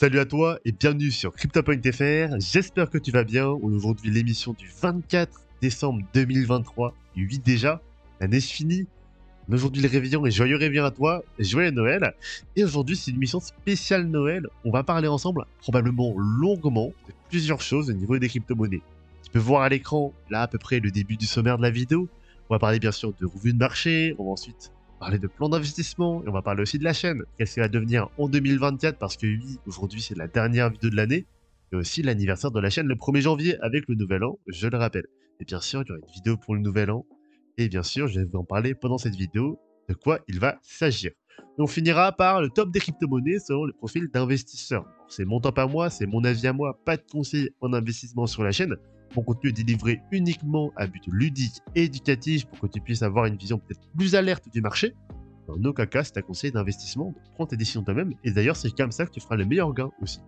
Salut à toi et bienvenue sur CryptoPoint.fr. J'espère que tu vas bien. On est aujourd'hui l'émission du 24 décembre 2023, du 8 déjà. L'année se finit. Aujourd'hui le réveillon et joyeux réveillon à toi. Joyeux Noël. Et aujourd'hui c'est une émission spéciale Noël. On va parler ensemble, probablement longuement, de plusieurs choses au niveau des crypto-monnaies. Tu peux voir à l'écran, là à peu près le début du sommaire de la vidéo. On va parler bien sûr de revue de marché. On va ensuite parler de plan d'investissement et on va parler aussi de la chaîne. Qu'est-ce qu'elle va devenir en 2024 parce que oui, aujourd'hui c'est la dernière vidéo de l'année et aussi l'anniversaire de la chaîne le 1er janvier avec le nouvel an, je le rappelle. Et bien sûr, il y aura une vidéo pour le nouvel an et bien sûr, je vais vous en parler pendant cette vidéo de quoi il va s'agir. Et on finira par le top des crypto-monnaies selon le profil d'investisseur. C'est mon top à moi, c'est mon avis à moi, pas de conseils en investissement sur la chaîne. Mon contenu est délivré uniquement à but ludique et éducatif pour que tu puisses avoir une vision peut-être plus alerte du marché. En aucun cas, c'est un conseil d'investissement, donc prends tes décisions toi-même. Et d'ailleurs, c'est comme ça que tu feras le meilleur gain aussi.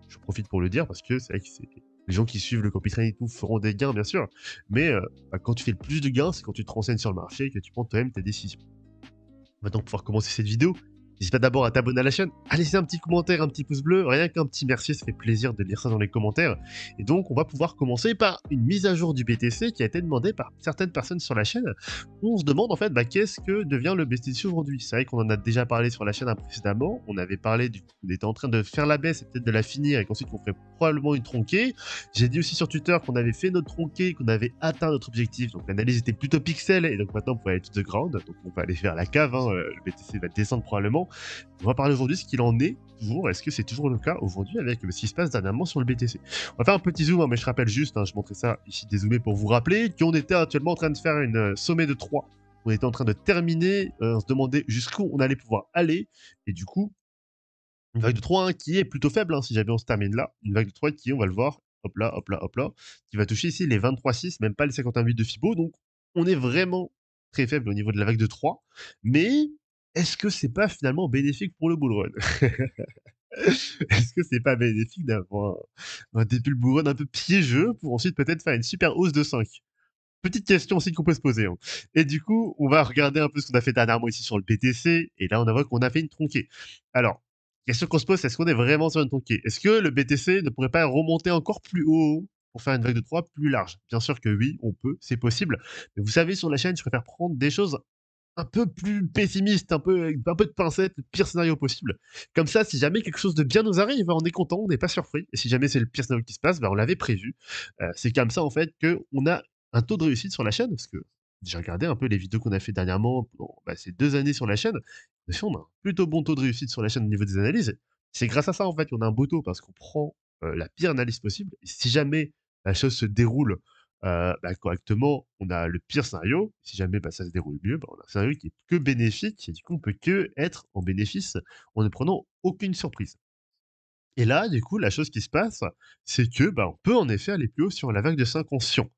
Je profite pour le dire parce que c'est vrai que les gens qui suivent le copy trading et tout feront des gains, bien sûr. Mais quand tu fais le plus de gains, c'est quand tu te renseignes sur le marché et que tu prends toi-même tes décisions. On va donc pouvoir commencer cette vidéo. N'hésite pas d'abord à t'abonner à la chaîne, à laisser un petit commentaire, un petit pouce bleu, rien qu'un petit merci, ça fait plaisir de lire ça dans les commentaires. Et donc, on va pouvoir commencer par une mise à jour du BTC qui a été demandée par certaines personnes sur la chaîne. Où on se demande en fait, qu'est-ce que devient le BTC aujourd'hui? C'est vrai qu'on en a déjà parlé sur la chaîne précédemment. On avait parlé on était en train de faire la baisse et peut-être de la finir et qu'ensuite on ferait probablement une tronquée. J'ai dit aussi sur Twitter qu'on avait fait notre tronquée, qu'on avait atteint notre objectif. Donc l'analyse était plutôt pixel et donc maintenant on peut aller to the ground. Donc on va aller vers la cave, le BTC va descendre probablement. On va parler aujourd'hui de ce qu'il en est toujours. Est-ce que c'est toujours le cas aujourd'hui avec ce qui se passe dernièrement sur le BTC? On va faire un petit zoom, mais je rappelle juste, je montrais ça ici dézoomé pour vous rappeler qu'on était actuellement en train de faire une sommet de 3. On était en train de terminer, on se demandait jusqu'où on allait pouvoir aller. Et du coup, une vague de 3 qui est plutôt faible, si jamais on se termine là. Une vague de 3 qui, on va le voir, hop là, hop là, hop là, qui va toucher ici les 23,6, même pas les 51,8 de Fibo. Donc, on est vraiment très faible au niveau de la vague de 3. Mais est-ce que c'est pas finalement bénéfique pour le bull run? Est-ce que c'est pas bénéfique d'avoir un début de bull run un peu piégeux pour ensuite peut-être faire une super hausse de 5? Petite question aussi qu'on peut se poser. Et du coup, on va regarder un peu ce qu'on a fait dernièrement ici sur le BTC. Et là, on voit qu'on a fait une tronquée. Alors, question qu'on se pose, est-ce qu'on est vraiment sur une tronquée? Est-ce que le BTC ne pourrait pas remonter encore plus haut pour faire une vague de 3 plus large? Bien sûr que oui, on peut, c'est possible. Mais vous savez, sur la chaîne, je préfère prendre des choses un peu plus pessimistes, un peu de pincettes, le pire scénario possible. Comme ça, si jamais quelque chose de bien nous arrive, on est content, on n'est pas surpris. Et si jamais c'est le pire scénario qui se passe, on l'avait prévu. C'est comme ça, en fait, qu'on a un taux de réussite sur la chaîne, parce que j'ai regardé un peu les vidéos qu'on a fait dernièrement pendant ces 2 années sur la chaîne. On a un plutôt bon taux de réussite sur la chaîne au niveau des analyses. C'est grâce à ça, en fait, qu'on a un beau taux, parce qu'on prend la pire analyse possible. Et si jamais la chose se déroule correctement, on a le pire scénario. Si jamais ça se déroule mieux, on a un scénario qui est que bénéfique. Et du coup, on peut que être en bénéfice en ne prenant aucune surprise. Et là, du coup, la chose qui se passe, c'est que on peut en effet aller plus haut sur la vague de 5 oncions.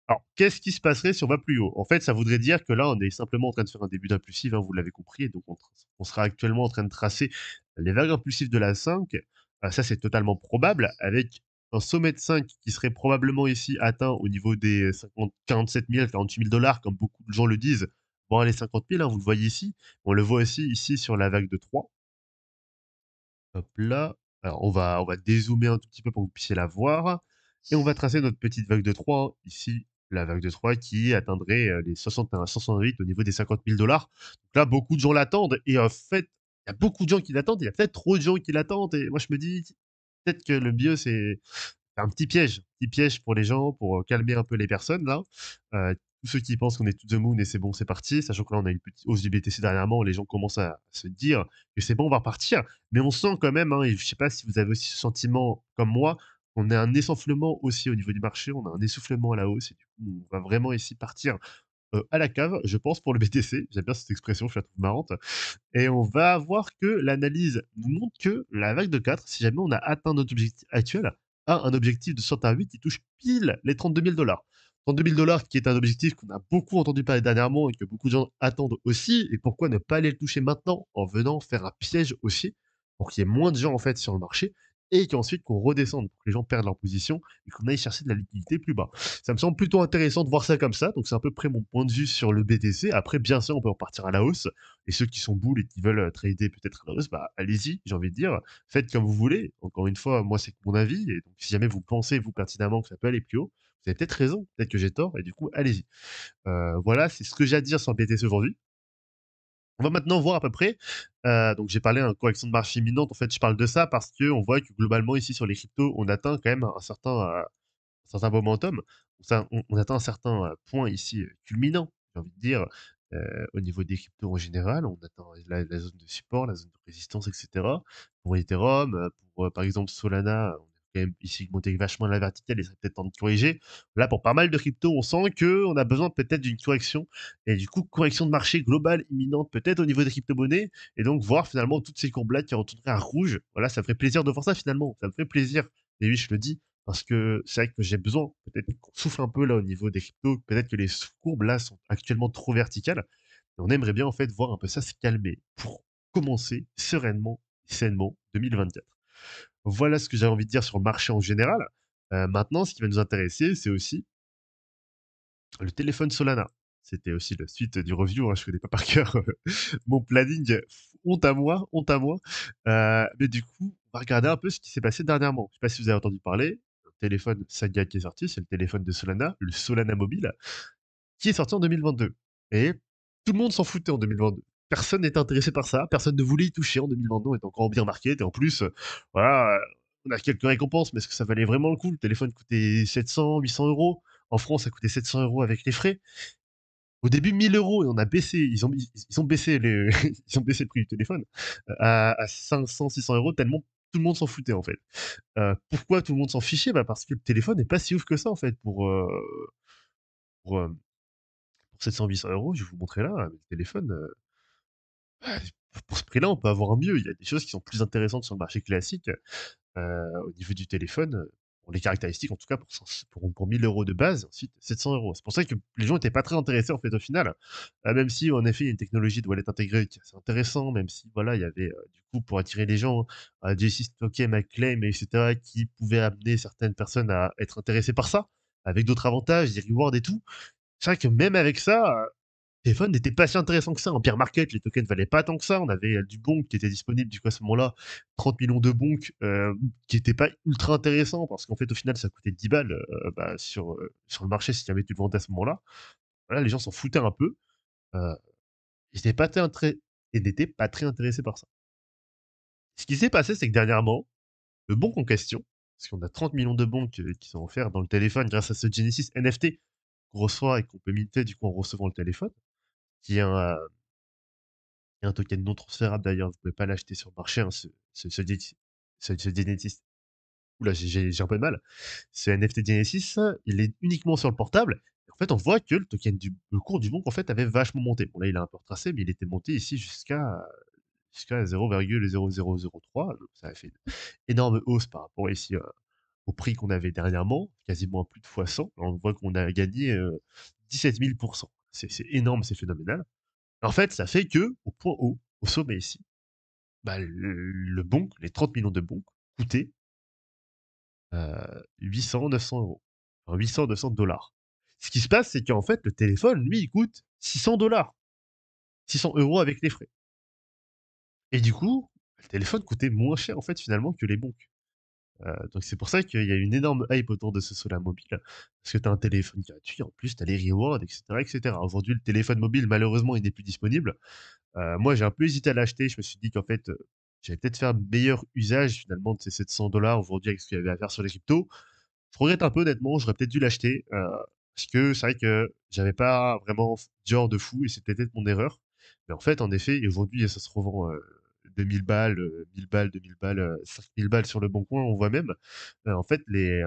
Alors, qu'est-ce qui se passerait si on va plus haut? En fait, ça voudrait dire que là, on est simplement en train de faire un début d'impulsif, vous l'avez compris, et donc on sera actuellement en train de tracer les vagues impulsives de la 5. Ça, c'est totalement probable, avec un sommet de 5 qui serait probablement ici atteint au niveau des 47 000, 48 000 dollars, comme beaucoup de gens le disent, voire les 50 000, vous le voyez ici. On le voit aussi ici sur la vague de 3. Hop là. Alors on va dézoomer un tout petit peu pour que vous puissiez la voir et on va tracer notre petite vague de 3, ici, la vague de 3 qui atteindrait, les 61 68 au niveau des 50 000 dollars. Donc là, beaucoup de gens l'attendent et en fait, il y a beaucoup de gens qui l'attendent, il y a peut-être trop de gens qui l'attendent et moi je me dis: «Peut-être que le mieux c'est un petit piège pour les gens, pour, calmer un peu les personnes là». Tous ceux qui pensent qu'on est to the moon et c'est bon, c'est parti, sachant que là, on a une petite hausse du BTC dernièrement, les gens commencent à se dire que c'est bon, on va repartir. Mais on sent quand même, et je sais pas si vous avez aussi ce sentiment comme moi, on a un essoufflement aussi au niveau du marché, on a un essoufflement à la hausse et du coup, on va vraiment ici partir, à la cave, je pense, pour le BTC. J'aime bien cette expression, je la trouve marrante. Et on va voir que l'analyse nous montre que la vague de 4, si jamais on a atteint notre objectif actuel, a un objectif de 108 qui touche pile les 32 000 dollars. 32 000 dollars qui est un objectif qu'on a beaucoup entendu parler dernièrement et que beaucoup de gens attendent aussi. Et pourquoi ne pas aller le toucher maintenant en venant faire un piège aussi pour qu'il y ait moins de gens en fait sur le marché et qu'ensuite qu'on redescende pour que les gens perdent leur position et qu'on aille chercher de la liquidité plus bas. Ça me semble plutôt intéressant de voir ça comme ça, donc c'est à peu près mon point de vue sur le BTC. Après, bien sûr, on peut repartir à la hausse, et ceux qui sont boules et qui veulent trader peut-être à la hausse, bah allez-y, j'ai envie de dire, faites comme vous voulez. Encore une fois, moi c'est que mon avis, et donc si jamais vous pensez, vous pertinemment, que ça peut aller plus haut, vous avez peut-être raison, peut-être que j'ai tort, et du coup, allez-y. Voilà, c'est ce que j'ai à dire sur le BTC aujourd'hui. On va maintenant voir à peu près, donc j'ai parlé d'une correction de marché imminente, en fait, je parle de ça parce que on voit que globalement ici sur les cryptos, on atteint quand même un certain momentum. On atteint un certain point ici culminant, j'ai envie de dire, au niveau des cryptos en général. On atteint la zone de support, la zone de résistance, etc. Pour Ethereum, pour par exemple Solana, on a quand même ici monté vachement la verticale et ça peut-être temps de corriger. Là, pour pas mal de cryptos, on sent qu'on a besoin peut-être d'une correction et du coup, correction de marché globale imminente peut-être au niveau des crypto-monnaies et donc voir finalement toutes ces courbes-là qui retourneraient à rouge. Voilà, ça me ferait plaisir de voir ça finalement. Ça me ferait plaisir. Et oui, je le dis, parce que c'est vrai que j'ai besoin, peut-être qu'on souffle un peu là au niveau des cryptos, peut-être que les courbes là sont actuellement trop verticales. Et on aimerait bien en fait voir un peu ça se calmer pour commencer sereinement, sainement 2024. Voilà ce que j'avais envie de dire sur le marché en général. Maintenant, ce qui va nous intéresser, c'est aussi le téléphone Solana. C'était aussi la suite du review, hein, je connais pas par cœur mon planning. Honte à moi, honte à moi. Mais du coup, on va regarder un peu ce qui s'est passé dernièrement. Je sais pas si vous avez entendu parler. Le téléphone Saga qui est sorti, c'est le téléphone de Solana, le Solana Mobile, qui est sorti en 2022. Et tout le monde s'en foutait en 2022. Personne n'était intéressé par ça, personne ne voulait y toucher en 2022, on était encore bien marqué. Et en plus, voilà, on a quelques récompenses, mais est-ce que ça valait vraiment le coup? Le téléphone coûtait 700, 800 euros. En France, ça coûtait 700 euros avec les frais. Au début, 1000 euros, et on a baissé, ils ont baissé ils ont baissé le prix du téléphone à 500, 600 euros, tellement tout le monde s'en foutait, en fait. Pourquoi tout le monde s'en fichait? Bah, parce que le téléphone n'est pas si ouf que ça, en fait, pour 700, 800 euros. Je vais vous montrer là, le téléphone, pour ce prix-là, on peut avoir mieux. Il y a des choses qui sont plus intéressantes sur le marché classique. Au niveau du téléphone, pour les caractéristiques, en tout cas pour 1000 euros de base, ensuite 700 euros. C'est pour ça que les gens n'étaient pas très intéressés en fait au final. Même si en effet il y a une technologie de wallet intégrée qui est assez intéressant, même si voilà il y avait du coup pour attirer les gens, JC Token, McClaim, etc. qui pouvaient amener certaines personnes à être intéressées par ça, avec d'autres avantages, des rewards et tout. C'est vrai que même avec ça, téléphone n'était pas si intéressant que ça. En peer market, les tokens valaient pas tant que ça. On avait du bonk qui était disponible du coup à ce moment-là, 30 millions de bonk qui n'était pas ultra intéressant parce qu'en fait au final ça coûtait 10 balles bah, sur le marché si jamais tu le vendais à ce moment-là. Voilà, les gens s'en foutaient un peu. Euh, ils n'étaient pas très intéressés par ça. Ce qui s'est passé, c'est que dernièrement, le bonk en question, parce qu'on a 30 millions de bonks qui sont offerts dans le téléphone grâce à ce Genesis NFT qu'on reçoit et qu'on peut minter du coup en recevant le téléphone, qui est un token non transférable d'ailleurs, vous pouvez pas l'acheter sur le marché, hein, ce Genesis. Oula, j'ai un peu de mal. Ce NFT Genesis, il est uniquement sur le portable. En fait, on voit que le cours du bonk en fait avait vachement monté. Bon là, il a un peu retracé, mais il était monté ici jusqu'à 0,0003. Donc, ça a fait une énorme hausse par rapport ici au prix qu'on avait dernièrement, quasiment à plus de fois 100. On voit qu'on a gagné 17 000%. C'est énorme, c'est phénoménal. En fait, ça fait que, au point haut, au sommet ici, bah, le bonk, les 30 millions de bonks, coûtaient 800, 900 euros. Enfin, 800, 900 dollars. Ce qui se passe, c'est qu'en fait, le téléphone, lui, il coûte 600 dollars. 600 euros avec les frais. Et du coup, le téléphone coûtait moins cher, en fait, finalement, que les bonks. Donc c'est pour ça qu'il y a une énorme hype autour de ce Solar mobile, parce que tu as un téléphone gratuit, en plus tu as les rewards, etc., etc. Aujourd'hui, le téléphone mobile, malheureusement, il n'est plus disponible. Moi, j'ai un peu hésité à l'acheter. Je me suis dit qu'en fait, j'allais peut-être faire meilleur usage finalement de ces 700 dollars aujourd'hui avec ce qu'il y avait à faire sur les cryptos. Je regrette un peu, honnêtement. J'aurais peut-être dû l'acheter parce que c'est vrai que j'avais pas vraiment genre de fou et c'était peut-être mon erreur. Mais en fait, en effet, et aujourd'hui, ça se revend 2000 balles, 1000 balles, 2000 balles, 5000 balles sur le bon coin. On voit même. En fait, les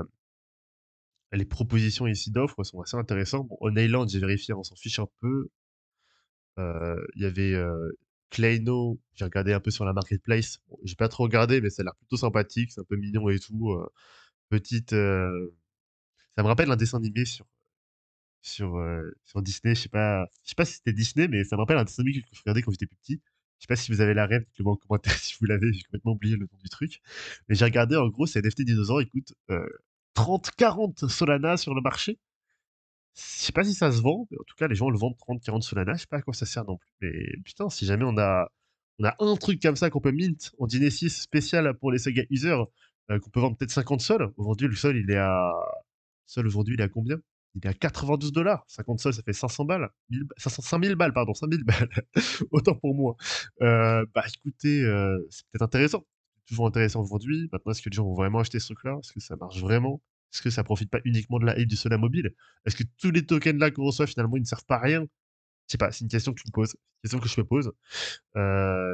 propositions ici d'offres sont assez intéressantes. Bon, on Island, j'ai vérifié, on s'en fiche un peu. Il y avait Kleino, j'ai regardé un peu sur la marketplace. Bon, j'ai pas trop regardé, mais ça a l'air plutôt sympathique, c'est un peu mignon et tout. Petite, ça me rappelle un dessin animé sur Disney. Je sais pas si c'était Disney, mais ça me rappelle un dessin animé que je regardais quand j'étais plus petit. Je sais pas si vous avez la ref, dites-le moi en commentaire si vous l'avez, j'ai complètement oublié le nom du truc. Mais j'ai regardé, en gros, ces NFT dinosaures, ils coûtent 30-40 Solana sur le marché. Je sais pas si ça se vend, mais en tout cas, les gens le vendent 30-40 Solana. Je sais pas à quoi ça sert non plus. Mais putain, si jamais on a un truc comme ça qu'on peut mint en Genesis spécial pour les Saga users, qu'on peut vendre peut-être 50 sols. Aujourd'hui, le sol, il est à. Sol aujourd'hui, il est à combien? Il est à 92 $. 50 sols, ça fait 500 balles. 5000 balles, pardon, 5000 balles. Autant pour moi. Bah écoutez, c'est peut-être intéressant. C'est toujours intéressant aujourd'hui. Maintenant, est-ce que les gens vont vraiment acheter ce truc-là? Est-ce que ça marche vraiment? Est-ce que ça profite pas uniquement de la hype du Solana mobile? Est-ce que tous les tokens là qu'on reçoit finalement ils ne servent pas à rien? Je sais pas, c'est une question que je me pose. Une question que je me pose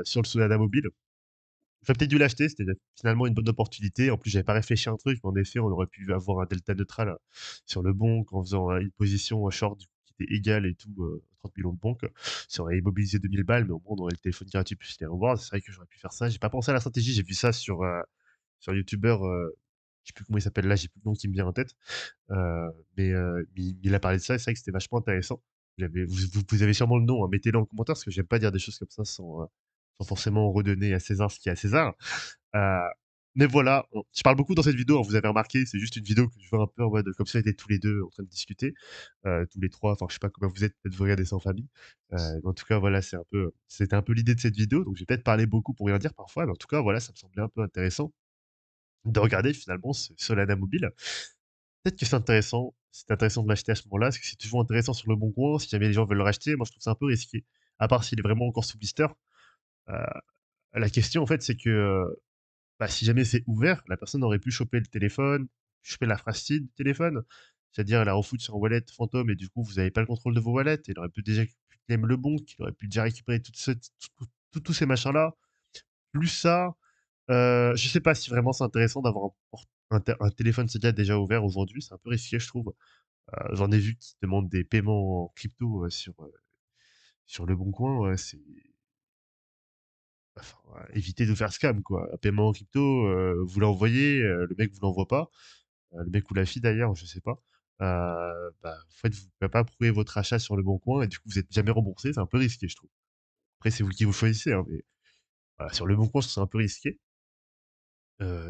sur le Solana mobile. J'aurais peut-être dû l'acheter, c'était finalement une bonne opportunité. En plus, j'avais pas réfléchi à un truc, mais en effet, on aurait pu avoir un delta neutral sur le bonk en faisant une position short qui était égale et tout, 30 millions de bonk. Ça aurait immobilisé 2000 balles, mais au moins on aurait le téléphone gratuit plus les rewards. C'est vrai que j'aurais pu faire ça. J'ai pas pensé à la stratégie, j'ai vu ça sur YouTuber, je sais plus comment il s'appelle là, j'ai plus le nom qui me vient en tête. Mais il a parlé de ça, et c'est vrai que c'était vachement intéressant. Vous avez sûrement le nom, hein, mettez-le en commentaire parce que j'aime pas dire des choses comme ça sans forcément redonner à César ce qui est à César. Euh, mais voilà, je parle beaucoup dans cette vidéo, hein, vous avez remarqué, c'est juste une vidéo que je fais un peu en mode comme si on était tous les deux en train de discuter, tous les trois, enfin je sais pas comment vous êtes, peut-être vous regardez ça en famille. Mais en tout cas, voilà, c'était un peu l'idée de cette vidéo, donc j'ai peut-être parlé beaucoup pour rien dire parfois, mais en tout cas, voilà, ça me semblait un peu intéressant de regarder finalement ce Solana mobile. Peut-être que c'est intéressant de l'acheter à ce moment-là, parce que c'est toujours intéressant sur le bon coin, si jamais les gens veulent le racheter, moi je trouve ça un peu risqué. À part s'il est vraiment encore sous blister. Euh, la question en fait c'est que bah, si jamais c'est ouvert, la personne aurait pu choper le téléphone, choper la phrase seed du téléphone, c'est-à-dire la refoutre sur un wallet fantôme et du coup vous n'avez pas le contrôle de vos wallets, il aurait pu déjà pu claim le bon, il aurait pu déjà récupérer tous ces machins-là. Plus ça, je sais pas si vraiment c'est intéressant d'avoir un téléphone Cydia déjà ouvert aujourd'hui, c'est un peu risqué je trouve. J'en ai vu qui demandent des paiements en crypto sur le bon coin, ouais, c'est enfin, ouais, éviter de faire scam quoi. Un paiement en crypto, vous l'envoyez, le mec vous l'envoie pas, le mec ou la fille d'ailleurs, je sais pas. Bah, en fait, vous pouvez pas prouver votre achat sur le bon coin et du coup vous êtes jamais remboursé, c'est un peu risqué je trouve. Après c'est vous qui vous choisissez, hein, mais voilà, sur le bon coin je trouve ça un peu risqué.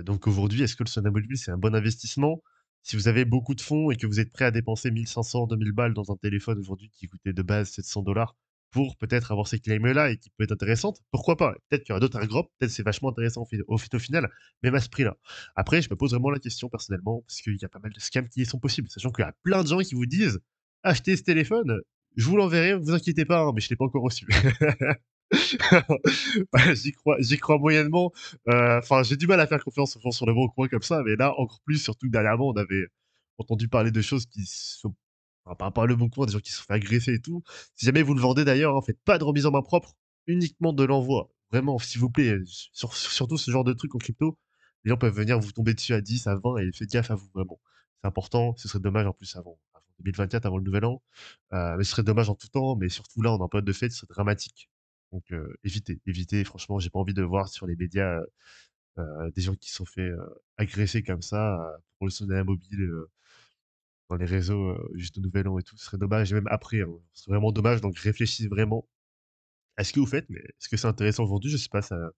Donc aujourd'hui, est-ce que le Sonar Mobile, c'est un bon investissement? Si vous avez beaucoup de fonds et que vous êtes prêt à dépenser 1 500-2 000 balles dans un téléphone aujourd'hui qui coûtait de base 700 $ pour peut-être avoir ces claims-là et qui peut être intéressante, pourquoi pas? Peut-être qu'il y aura d'autres airdrops, peut-être c'est vachement intéressant au final, même à ce prix-là. Après, je me pose vraiment la question personnellement, parce qu'il y a pas mal de scams qui sont possibles, sachant qu'il y a plein de gens qui vous disent achetez ce téléphone, je vous l'enverrai, vous inquiétez pas, hein, mais je l'ai pas encore reçu. Ouais, j'y crois moyennement. Enfin, j'ai du mal à faire confiance aux gens sur le bon coin comme ça, mais là, encore plus, surtout que dernièrement, on avait entendu parler de choses qui sont, enfin, par rapport à le bon coin, des gens qui se sont fait agresser et tout. Si jamais vous le vendez d'ailleurs, hein, faites pas de remise en main propre, uniquement de l'envoi. Vraiment, s'il vous plaît, surtout ce genre de truc en crypto, les gens peuvent venir vous tomber dessus à 10, à 20, et faites gaffe à vous, vraiment. C'est important, ce serait dommage en plus avant 2024, avant le nouvel an. Mais ce serait dommage en tout temps, mais surtout là, on est en période de fête, ce serait dramatique. Donc évitez. Franchement, j'ai pas envie de voir sur les médias des gens qui se sont fait agresser comme ça pour le sonner à mobile dans les réseaux juste au Nouvel An et tout. Ce serait dommage, et même après, hein. Ce serait vraiment dommage. Donc réfléchissez vraiment à ce que vous faites, mais est-ce que c'est intéressant aujourd'hui? Je sais pas, ça, à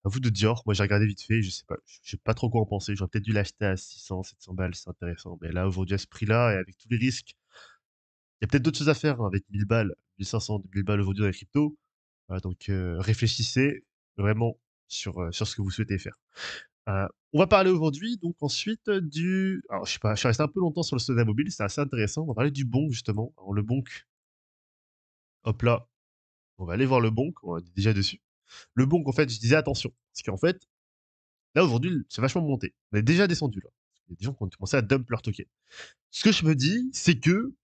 vous de dire. Moi, j'ai regardé vite fait, je sais pas, je sais pas trop quoi en penser. J'aurais peut-être dû l'acheter à 600, 700 balles, c'est intéressant. Mais là, aujourd'hui, à ce prix-là, et avec tous les risques, il y a peut-être d'autres choses à faire hein, avec 1000 balles, 1500, 2000 balles aujourd'hui dans les cryptos. Donc réfléchissez vraiment sur ce que vous souhaitez faire. On va parler aujourd'hui donc ensuite du alors je sais pas, je suis resté un peu longtemps sur le Soda Mobile, c'est assez intéressant. On va parler du bonk justement. Alors le bonk, hop là, on va aller voir le bonk, on est déjà dessus. Le bonk en fait, je disais attention, parce qu'en fait, là aujourd'hui, c'est vachement monté. On est déjà descendu là. Il y a des gens qui ont commencé à dump leur token. Ce que je me dis, c'est que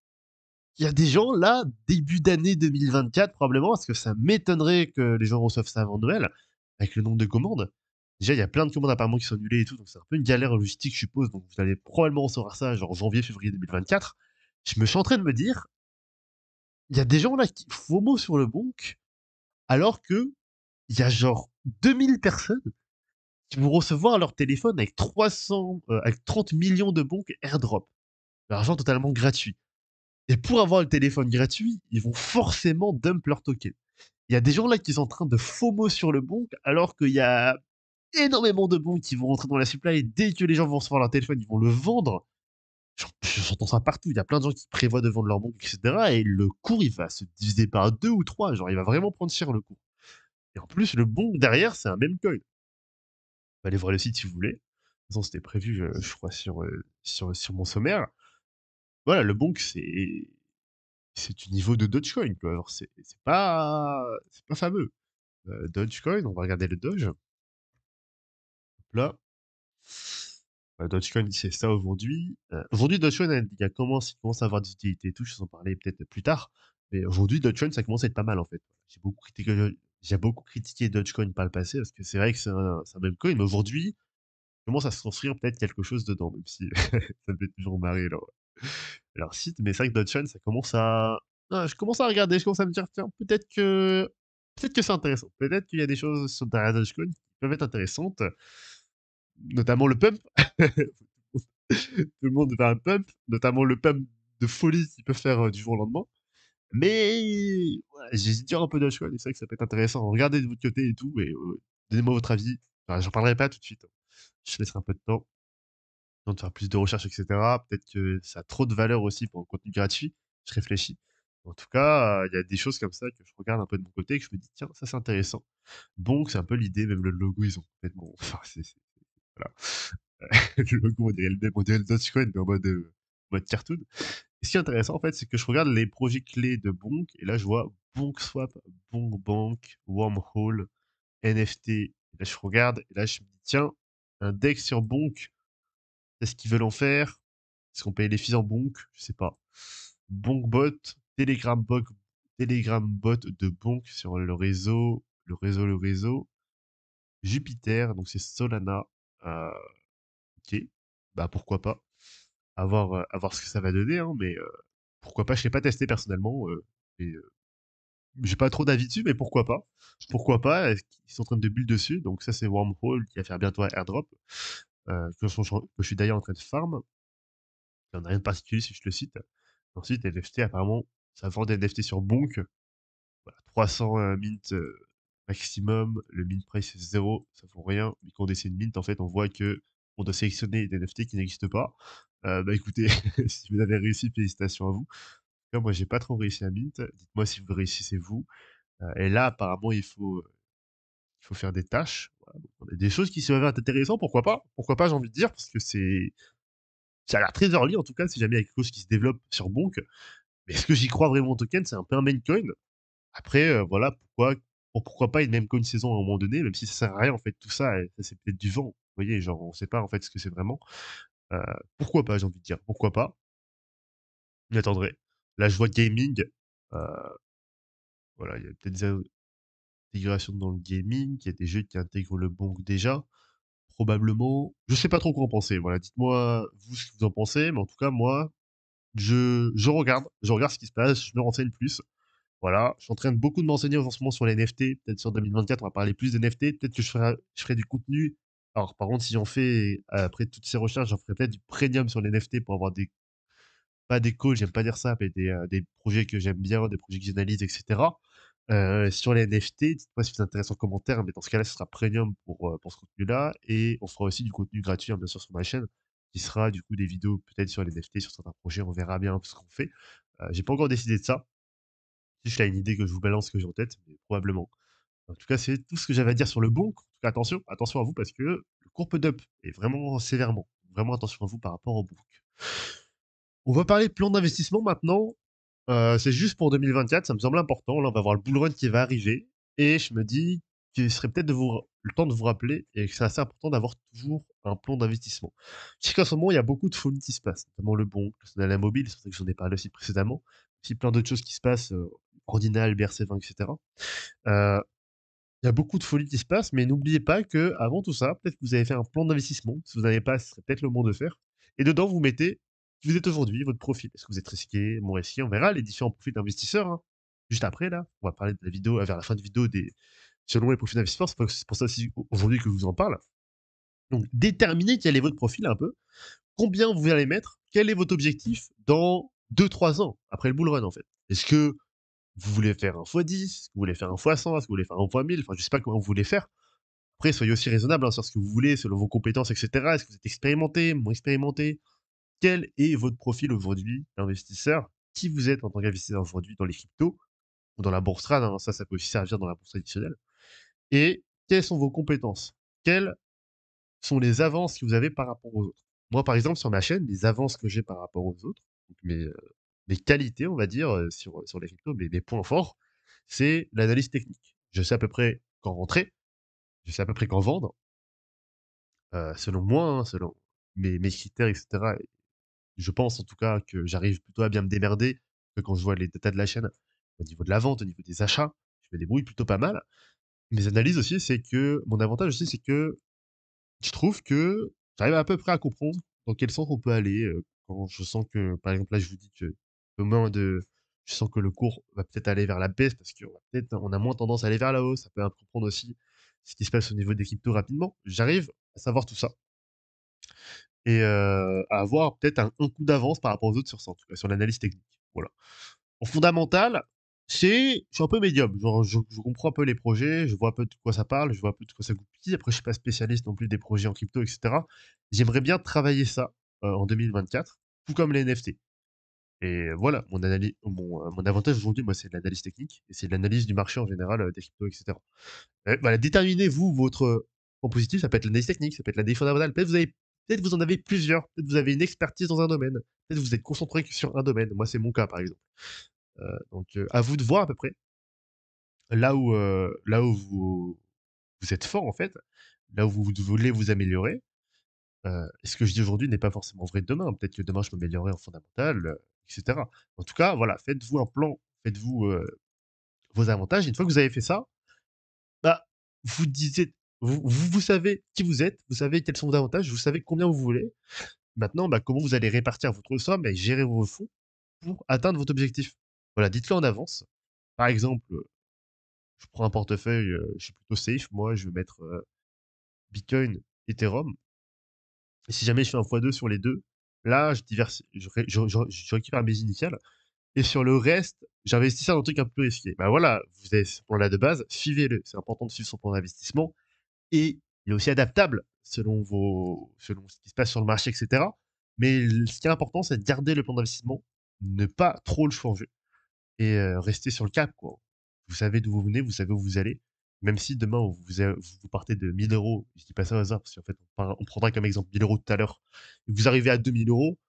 il y a des gens là, début d'année 2024 probablement, parce que ça m'étonnerait que les gens reçoivent ça avant Noël, avec le nombre de commandes. Déjà, il y a plein de commandes apparemment qui sont annulées et tout, donc c'est un peu une galère logistique, je suppose. Donc vous allez probablement recevoir ça genre janvier, février 2024. Je me suis en train de me dire, il y a des gens là qui FOMO sur le bonk, alors que il y a genre 2000 personnes qui vont recevoir leur téléphone avec 30 millions de bonk airdrop. L'argent totalement gratuit. Et pour avoir le téléphone gratuit, ils vont forcément dump leur token. Il y a des gens là qui sont en train de FOMO sur le bon, alors qu'il y a énormément de bons qui vont rentrer dans la supply et dès que les gens vont recevoir leur téléphone, ils vont le vendre. J'entends ça partout. Il y a plein de gens qui prévoient de vendre leur bon, etc. Et le cours, il va se diviser par deux ou trois. Genre, il va vraiment prendre cher le cours. Et en plus, le bon derrière, c'est un même coin. Allez voir le site si vous voulez. De toute façon, c'était prévu, je crois, sur mon sommaire. Voilà, le bonk, c'est du niveau de Dogecoin, quoi. Alors, c'est pas fameux. Dogecoin, on va regarder le Doge. Hop là. Dogecoin, c'est ça aujourd'hui. Aujourd'hui, Dogecoin, il commence à avoir des utilités et tout. Je vais en parler peut-être plus tard. Mais aujourd'hui, Dogecoin, ça commence à être pas mal, en fait. J'ai beaucoup critiqué Dogecoin par le passé parce que c'est vrai que c'est un même coin. Mais aujourd'hui, commence à se construire peut-être quelque chose dedans, même si ça me fait toujours marrer leur site. Mais c'est vrai que Dodgeon, ça commence à. Ah, je commence à regarder, je commence à me dire, tiens, peut-être que c'est intéressant. Peut-être qu'il y a des choses sur derrière Dogecoin qui peuvent être intéressantes, notamment le pump. Tout le monde fait un pump, notamment le pump de folie qu'il peut faire du jour au lendemain. Mais ouais, j'hésite dire un peu Dogecoin, et c'est vrai que ça peut être intéressant. Regardez de votre côté et tout, et donnez-moi votre avis. Enfin, j'en parlerai pas tout de suite, hein. Je laisserai un peu de temps de faire plus de recherches, etc. Peut-être que ça a trop de valeur aussi pour un contenu gratuit. Je réfléchis. En tout cas, il y a des choses comme ça que je regarde un peu de mon côté et que je me dis, tiens, ça c'est intéressant. Donc, c'est un peu l'idée, même le logo, ils ont complètement. Enfin, voilà. Le logo, on dirait le même, on dirait le Dogecoin, mais en mode cartoon. Et ce qui est intéressant, en fait, c'est que je regarde les projets clés de Bonk, et là, je vois Bonk Swap, Bonk Bank, Wormhole, NFT. Et là, je regarde, et là, je me dis, tiens, un deck sur Bonk, est-ce qu'ils veulent en faire? Est-ce qu'on paye les fees en Bonk? Je sais pas. Bonkbot, Telegram bot, Telegram bot de Bonk sur le réseau. Jupiter, donc c'est Solana. Euh, ok, bah pourquoi pas. À voir ce que ça va donner, hein, mais pourquoi pas. Je l'ai pas testé personnellement, et, j'ai pas trop d'avis dessus, mais pourquoi pas. Pourquoi pas. Ils sont en train de build dessus, donc ça c'est Wormhole qui va faire bientôt un airdrop, que je suis d'ailleurs en train de farm. Il n'y en a rien de particulier si je le cite. Ensuite, NFT, apparemment, ça vend des NFT sur Bonk. Voilà, 300 mint maximum. Le mint price c'est 0, ça vaut rien. Mais quand on essaie de mint, en fait, on voit que on doit sélectionner des NFT qui n'existent pas. Bah écoutez, si vous avez réussi, félicitations à vous. Là, moi, j'ai pas trop réussi à mint. Dites-moi si vous réussissez vous. Et là, apparemment, il faut faire des tâches. Voilà, donc on a des choses qui se révèlent intéressantes, pourquoi pas? Pourquoi pas, j'ai envie de dire, parce que ça a l'air très early, en tout cas, si jamais il y a quelque chose qui se développe sur Bonk. Mais est-ce que j'y crois vraiment au token? C'est un peu un main coin. Après, voilà, pourquoi pas une même coin saison à un moment donné, même si ça sert à rien, en fait, tout ça, ça c'est peut-être du vent. Vous voyez, genre, on sait pas, en fait, ce que c'est vraiment. Euh, Pourquoi pas, j'ai envie de dire. Pourquoi pas? J'attendrai. Là, je vois gaming. euh, voilà, il y a peut-être des intégrations dans le gaming. Il y a des jeux qui intègrent le Bonk déjà. Probablement. Je sais pas trop quoi en penser. Voilà, dites-moi, vous, ce que vous en pensez. Mais en tout cas, moi, je regarde ce qui se passe, je me renseigne plus. Voilà, je suis en train de beaucoup de m'enseigner en ce moment sur les NFT. Peut-être sur 2024, on va parler plus des NFT. Peut-être que je ferai du contenu. Alors, par contre, si j'en fais, après toutes ces recherches, j'en ferai peut-être du premium sur les NFT pour avoir pas des calls, j'aime pas dire ça, mais des projets que j'aime bien, des projets que j'analyse, etc. Sur les NFT, dites-moi si vous intéresse en commentaire, mais dans ce cas-là, ce sera premium pour ce contenu-là. Et on fera aussi du contenu gratuit, hein, bien sûr, sur ma chaîne, qui sera du coup des vidéos peut-être sur les NFT, sur certains projets. On verra bien ce qu'on fait. J'ai pas encore décidé de ça. Si je une idée que je vous balance, que j'ai en tête, mais probablement. En tout cas, c'est tout ce que j'avais à dire sur le bon. En tout cas, attention à vous parce que le cours peut dump et vraiment sévèrement. Vraiment attention à vous par rapport au book. On va parler de plan d'investissement maintenant. C'est juste pour 2024, ça me semble important. Là, on va voir le bull run qui va arriver. Et je me dis qu'il serait peut-être le temps de vous rappeler et que c'est assez important d'avoir toujours un plan d'investissement. Je sais qu'en ce moment, il y a beaucoup de folies qui se passent, notamment le bon, le la mobile, c'est pour ça que j'en ai parlé aussi précédemment. Aussi plein d'autres choses qui se passent, Ordinal, BRC20, etc. Euh, il y a beaucoup de folies qui se passent, mais n'oubliez pas que avant tout ça, peut-être que vous avez fait un plan d'investissement. Si vous n'avez pas, ce serait peut-être le moment de faire. Et dedans, vous mettez qui vous êtes aujourd'hui, votre profil. Est-ce que vous êtes risqué, moins risqué? On verra les différents profils d'investisseurs, hein. Juste après, là, on va parler de la vidéo, vers la fin de vidéo, selon les profils d'investisseurs. C'est pour ça aussi aujourd'hui que je vous en parle. Donc, déterminez quel est votre profil un peu, combien vous allez mettre, quel est votre objectif dans 2-3 ans, après le bull run, en fait. Est-ce que Vous voulez faire un x10? Est-ce que vous voulez faire un x100? Est-ce que vous voulez faire un x1000? Enfin, je sais pas comment vous voulez faire. Après, soyez aussi raisonnable, hein, sur ce que vous voulez, selon vos compétences, et cetera. Est-ce que vous êtes expérimenté, moins expérimenté? Quel est votre profil aujourd'hui d'investisseur? Qui vous êtes en tant qu'investisseur aujourd'hui dans les cryptos ou dans la bourse trad, hein, ça peut aussi servir dans la bourse traditionnelle. Et quelles sont vos compétences? Quelles sont les avances que vous avez par rapport aux autres? Moi, par exemple, sur ma chaîne, les avances que j'ai par rapport aux autres, donc mes qualités, on va dire, sur les cryptos, mes points forts, c'est l'analyse technique. Je sais à peu près quand rentrer, je sais à peu près quand vendre, selon moi, hein, selon mes critères, et cetera. Et je pense en tout cas que j'arrive plutôt à bien me démerder que quand je vois les datas de la chaîne. Au niveau de la vente, au niveau des achats, je me débrouille plutôt pas mal. Mes analyses aussi, c'est que mon avantage aussi, c'est que je trouve que j'arrive à peu près à comprendre dans quel sens on peut aller, quand je sens que, par exemple, là, je vous dis que au moment de je sens que le cours va peut-être aller vers la baisse parce qu'on a moins tendance à aller vers la hausse. Ça peut un peu comprendre aussi ce qui se passe au niveau des cryptos rapidement. J'arrive à savoir tout ça et à avoir peut-être un coup d'avance par rapport aux autres sur ça, en tout cas, sur l'analyse technique. Voilà. En fondamental, je suis un peu médium. Genre, je comprends un peu les projets, je vois un peu de quoi ça parle, je vois un peu de quoi ça goupille. Après, je suis pas spécialiste non plus des projets en crypto, etc. J'aimerais bien travailler ça en 2024, tout comme les NFT. Et voilà, mon avantage aujourd'hui, moi, c'est de l'analyse technique et c'est de l'analyse du marché en général, des cryptos, etc. Voilà, déterminez vous votre point positif, ça peut être l'analyse technique, ça peut être l'analyse fondamentale. Peut-être vous en avez plusieurs, peut-être vous avez une expertise dans un domaine, peut-être vous êtes concentré que sur un domaine. Moi, c'est mon cas, par exemple. Donc, à vous de voir à peu près là où vous êtes fort en fait, là où vous voulez vous améliorer. Et ce que je dis aujourd'hui n'est pas forcément vrai demain. Peut-être que demain je m'améliorerai en fondamental, etc. En tout cas, voilà, faites-vous un plan, faites-vous vos avantages. Une fois que vous avez fait ça, bah, vous disiez, vous savez qui vous êtes, vous savez quels sont vos avantages, vous savez combien vous voulez. Maintenant, bah, comment vous allez répartir votre somme et gérer vos fonds pour atteindre votre objectif. Voilà, dites-le en avance. Par exemple, je prends un portefeuille, je suis plutôt safe, moi, je vais mettre Bitcoin, Ethereum. Et si jamais je fais un x2 sur les deux, là, je récupère mes initiales. Et sur le reste, j'investis ça dans un truc un peu plus risqué. Bah voilà, vous avez ce plan-là de base, suivez-le. C'est important de suivre son plan d'investissement. Et il est aussi adaptable selon ce qui se passe sur le marché, etc. Mais ce qui est important, c'est de garder le plan d'investissement, ne pas trop le changer et rester sur le cap, quoi. Vous savez d'où vous venez, vous savez où vous allez. Même si demain vous partez de 1000 euros, je dis pas ça au hasard, parce qu'en fait, on prendra comme exemple 1000 euros tout à l'heure, et que vous arrivez à 2000 euros,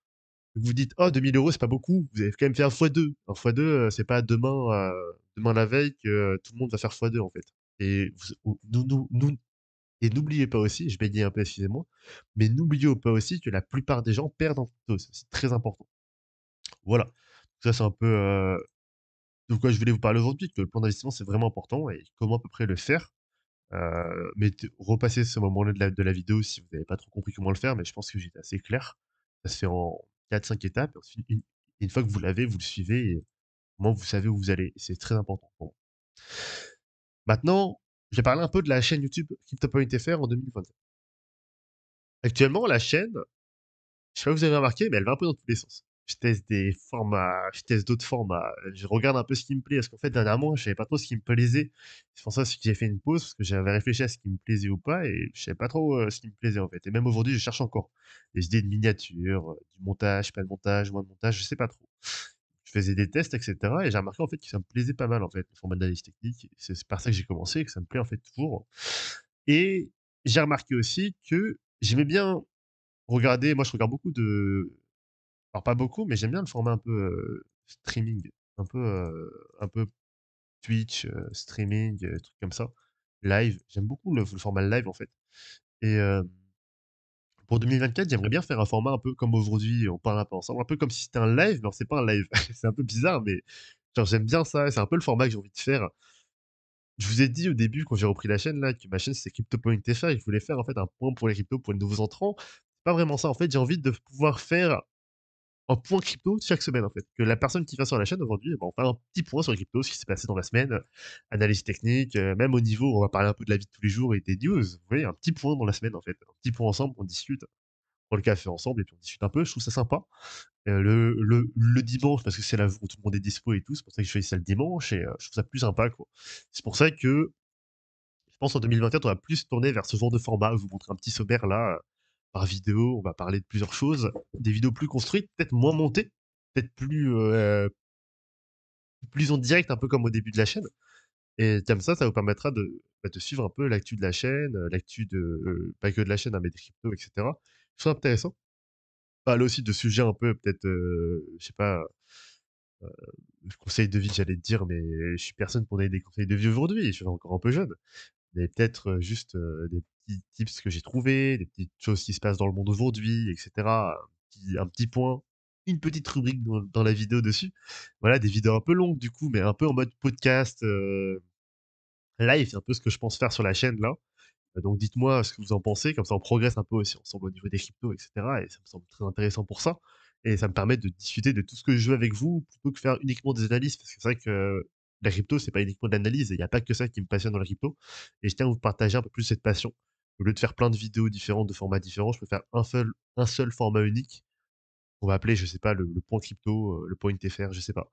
et que vous dites, oh, 2000 euros, c'est pas beaucoup, vous avez quand même fait un x2. Un x2, c'est pas demain la veille que tout le monde va faire x2, en fait. Et et n'oubliez pas aussi, je bégayais un peu, excusez-moi, mais n'oubliez pas aussi que la plupart des gens perdent en crypto. C'est très important. Voilà. Ça, c'est un peu de quoi je voulais vous parler aujourd'hui, que le plan d'investissement, c'est vraiment important et comment à peu près le faire. Mais repassez ce moment-là de la vidéo si vous n'avez pas trop compris comment le faire, mais je pense que j'étais assez clair. Ça se fait en 4-5 étapes. Et ensuite, une fois que vous l'avez, vous le suivez et au moins vous savez où vous allez. C'est très important pour moi. Maintenant, je vais parler un peu de la chaîne YouTube CryptoPoint.fr en 2024. Actuellement, la chaîne, je sais pas si vous avez remarqué, mais elle va un peu dans tous les sens. Je teste des formats, je teste d'autres formats, je regarde un peu ce qui me plaît. Parce qu'en fait, dernièrement, je savais pas trop ce qui me plaisait. C'est pour ça que j'ai fait une pause, parce que j'avais réfléchi à ce qui me plaisait ou pas, et je savais pas trop ce qui me plaisait en fait. Et même aujourd'hui, je cherche encore des idées de miniatures, du montage, pas de montage, moins de montage, je sais pas trop. Je faisais des tests, etc. Et j'ai remarqué en fait que ça me plaisait pas mal en fait, le format d'analyse technique. C'est par ça que j'ai commencé et que ça me plaît en fait toujours. Et j'ai remarqué aussi que j'aimais bien regarder, moi je regarde beaucoup alors pas beaucoup, mais j'aime bien le format un peu streaming, un peu Twitch, streaming, trucs comme ça, live. J'aime beaucoup le format live en fait. Et pour 2024, j'aimerais bien faire un format un peu comme aujourd'hui, on parle un peu ensemble, un peu comme si c'était un live, mais alors c'est pas un live. C'est un peu bizarre, mais genre j'aime bien ça. C'est un peu le format que j'ai envie de faire. Je vous ai dit au début, quand j'ai repris la chaîne là, que ma chaîne c'est CryptoPoint.fr et que je voulais faire en fait un point pour les cryptos, pour les nouveaux entrants. C'est pas vraiment ça. En fait, j'ai envie de pouvoir faire un point crypto chaque semaine en fait. Que la personne qui vient sur la chaîne aujourd'hui, eh ben, on fait un petit point sur les cryptos, ce qui s'est passé dans la semaine, analyse technique, même au niveau, on va parler un peu de la vie de tous les jours et des news. Vous voyez, un petit point dans la semaine en fait, un petit point ensemble, on discute, on prend le café ensemble et puis on discute un peu. Je trouve ça sympa. Le dimanche, parce que c'est là où tout le monde est dispo et tout, c'est pour ça que je fais ça le dimanche et je trouve ça plus sympa, quoi. C'est pour ça que je pense en 2024, on va plus se tourner vers ce genre de format. Je vous montre un petit sommaire là, par vidéo. On va parler de plusieurs choses, des vidéos plus construites, peut-être moins montées, peut-être plus en direct, un peu comme au début de la chaîne. Et comme ça vous permettra de suivre un peu l'actu de la chaîne, l'actu de pas que de la chaîne, hein, mais des cryptos, et cetera. Je trouve ça intéressant. Parler aussi de sujets un peu peut-être, je sais pas, heu, conseils de vie, j'allais te dire, mais je suis personne pour donner des conseils de vie aujourd'hui, je suis encore un peu jeune. Mais peut-être, juste, des petits tips que j'ai trouvés, des petites choses qui se passent dans le monde aujourd'hui, et cetera. Un petit point, une petite rubrique dans la vidéo dessus. Voilà, des vidéos un peu longues du coup, mais un peu en mode podcast, live, c'est un peu ce que je pense faire sur la chaîne là. Donc dites-moi ce que vous en pensez, comme ça on progresse un peu aussi ensemble au niveau des cryptos, et cetera, et ça me semble très intéressant pour ça. Et ça me permet de discuter de tout ce que je veux avec vous, plutôt que faire uniquement des analyses, parce que c'est vrai que la crypto, c'est pas uniquement de l'analyse, et il y a pas que ça qui me passionne dans la crypto. Et je tiens à vous partager un peu plus cette passion. Au lieu de faire plein de vidéos différentes, de formats différents, je peux faire un seul format unique, on va appeler, je sais pas, le point crypto, le point FR, je sais pas.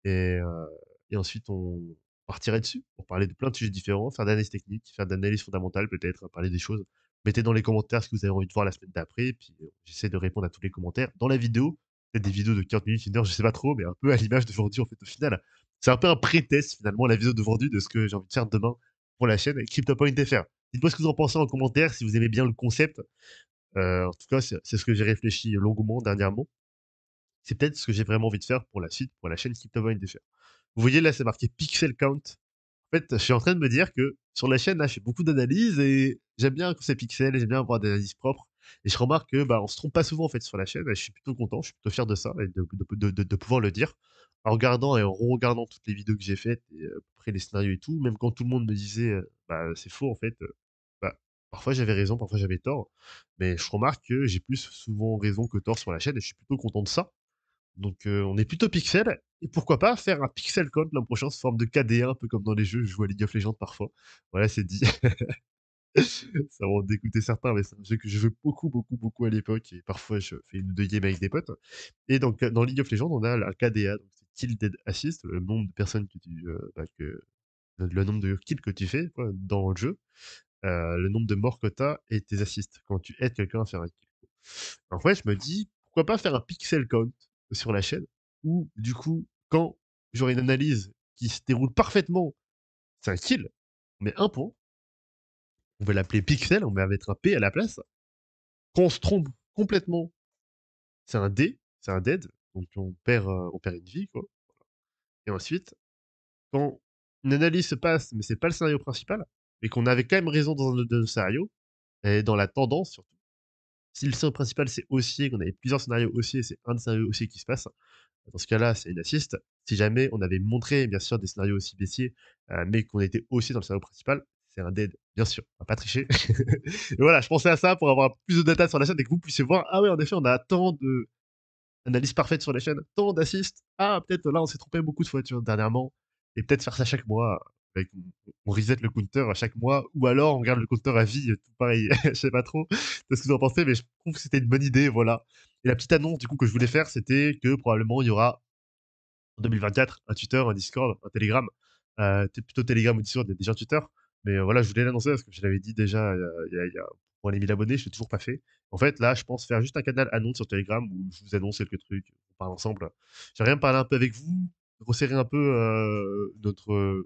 Et, heu et ensuite on partirait dessus pour parler de plein de sujets différents, faire de l'analyse technique, faire de l'analyse fondamentale peut-être, parler des choses. Mettez dans les commentaires ce que vous avez envie de voir la semaine d'après, et puis, j'essaie de répondre à tous les commentaires dans la vidéo. Peut-être des vidéos de 40 minutes, 1 heure, je sais pas trop, mais un peu à l'image d'aujourd'hui, en fait, au final. C'est un peu un pré-test finalement, la vidéo d'aujourd'hui, de ce que j'ai envie de faire demain pour la chaîne CryptoPoint.fr. Dites-moi ce que vous en pensez en commentaire, si vous aimez bien le concept. En tout cas, c'est ce que j'ai réfléchi longuement dernièrement. C'est peut-être ce que j'ai vraiment envie de faire pour la suite, pour la chaîne CryptoPoint.fr. Vous voyez là, c'est marqué pixel count. En fait, je suis en train de me dire que sur la chaîne, là, je fais beaucoup d'analyses et j'aime bien quand c'est pixel, j'aime bien avoir des analyses propres. Et je remarque que bah, on se trompe pas souvent en fait sur la chaîne. Et je suis plutôt content, je suis plutôt fier de ça et de pouvoir le dire en regardant et en regardant toutes les vidéos que j'ai faites et après les scénarios et tout. Même quand tout le monde me disait bah c'est faux en fait. Bah, parfois j'avais raison, parfois j'avais tort. Mais je remarque que j'ai plus souvent raison que tort sur la chaîne et je suis plutôt content de ça. Donc on est plutôt pixel, et pourquoi pas faire un pixel count l'an prochain sous forme de KD1, un peu comme dans les jeux, je joue à League of Legends parfois. Voilà, c'est dit. Ça va en dégoûter certains, mais c'est un jeu que je jouais beaucoup, beaucoup, beaucoup à l'époque, et parfois je fais une ou 2 games avec des potes. Et donc dans League of Legends, on a un KDA, donc c'est Kill Dead Assist, le nombre de personnes que tu, bah, que le nombre de kills que tu fais, quoi, dans le jeu, le nombre de morts que tu as et tes assists quand tu aides quelqu'un à faire un kill. En fait, je me dis, pourquoi pas faire un pixel count sur la chaîne où, du coup, quand j'aurai une analyse qui se déroule parfaitement, c'est un kill, on met un point, on va l'appeler pixel, on va mettre un P à la place. Quand on se trompe complètement, c'est un D, c'est un dead, donc on perd une vie, quoi. Et ensuite, quand une analyse se passe, mais c'est pas le scénario principal, et qu'on avait quand même raison dans un de nos scénarios, et dans la tendance surtout, si le scénario principal c'est haussier, qu'on avait plusieurs scénarios haussiers, c'est un scénario haussier qui se passe, dans ce cas-là, c'est une assist. Si jamais on avait montré, bien sûr, des scénarios aussi baissiers, mais qu'on était aussi dans le scénario principal, c'est un dead, bien sûr. On va pas tricher. Et voilà, je pensais à ça pour avoir plus de data sur la chaîne et que vous puissiez voir, ah ouais, en effet, on a tant d'analyses parfaites sur la chaîne, tant d'assists. Ah, peut-être là, on s'est trompé beaucoup de fois, tu vois, dernièrement. Et peut-être faire ça chaque mois. Avec, on reset le counter à chaque mois, ou alors on garde le counter à vie, tout pareil. Je sais pas trop de ce que vous en pensez, mais je trouve que c'était une bonne idée, voilà. Et la petite annonce, du coup, que je voulais faire, c'était que probablement il y aura en 2024, un Twitter, un Discord, un Telegram. Plutôt Telegram ou Discord, il y a déjà un Twitter. Mais voilà, je voulais l'annoncer parce que je l'avais dit déjà pour les 1000 abonnés, je l'ai toujours pas fait. En fait, là, je pense faire juste un canal annonce sur Telegram où je vous annonce quelques trucs, on parle ensemble. J'aimerais bien parler un peu avec vous, resserrer un peu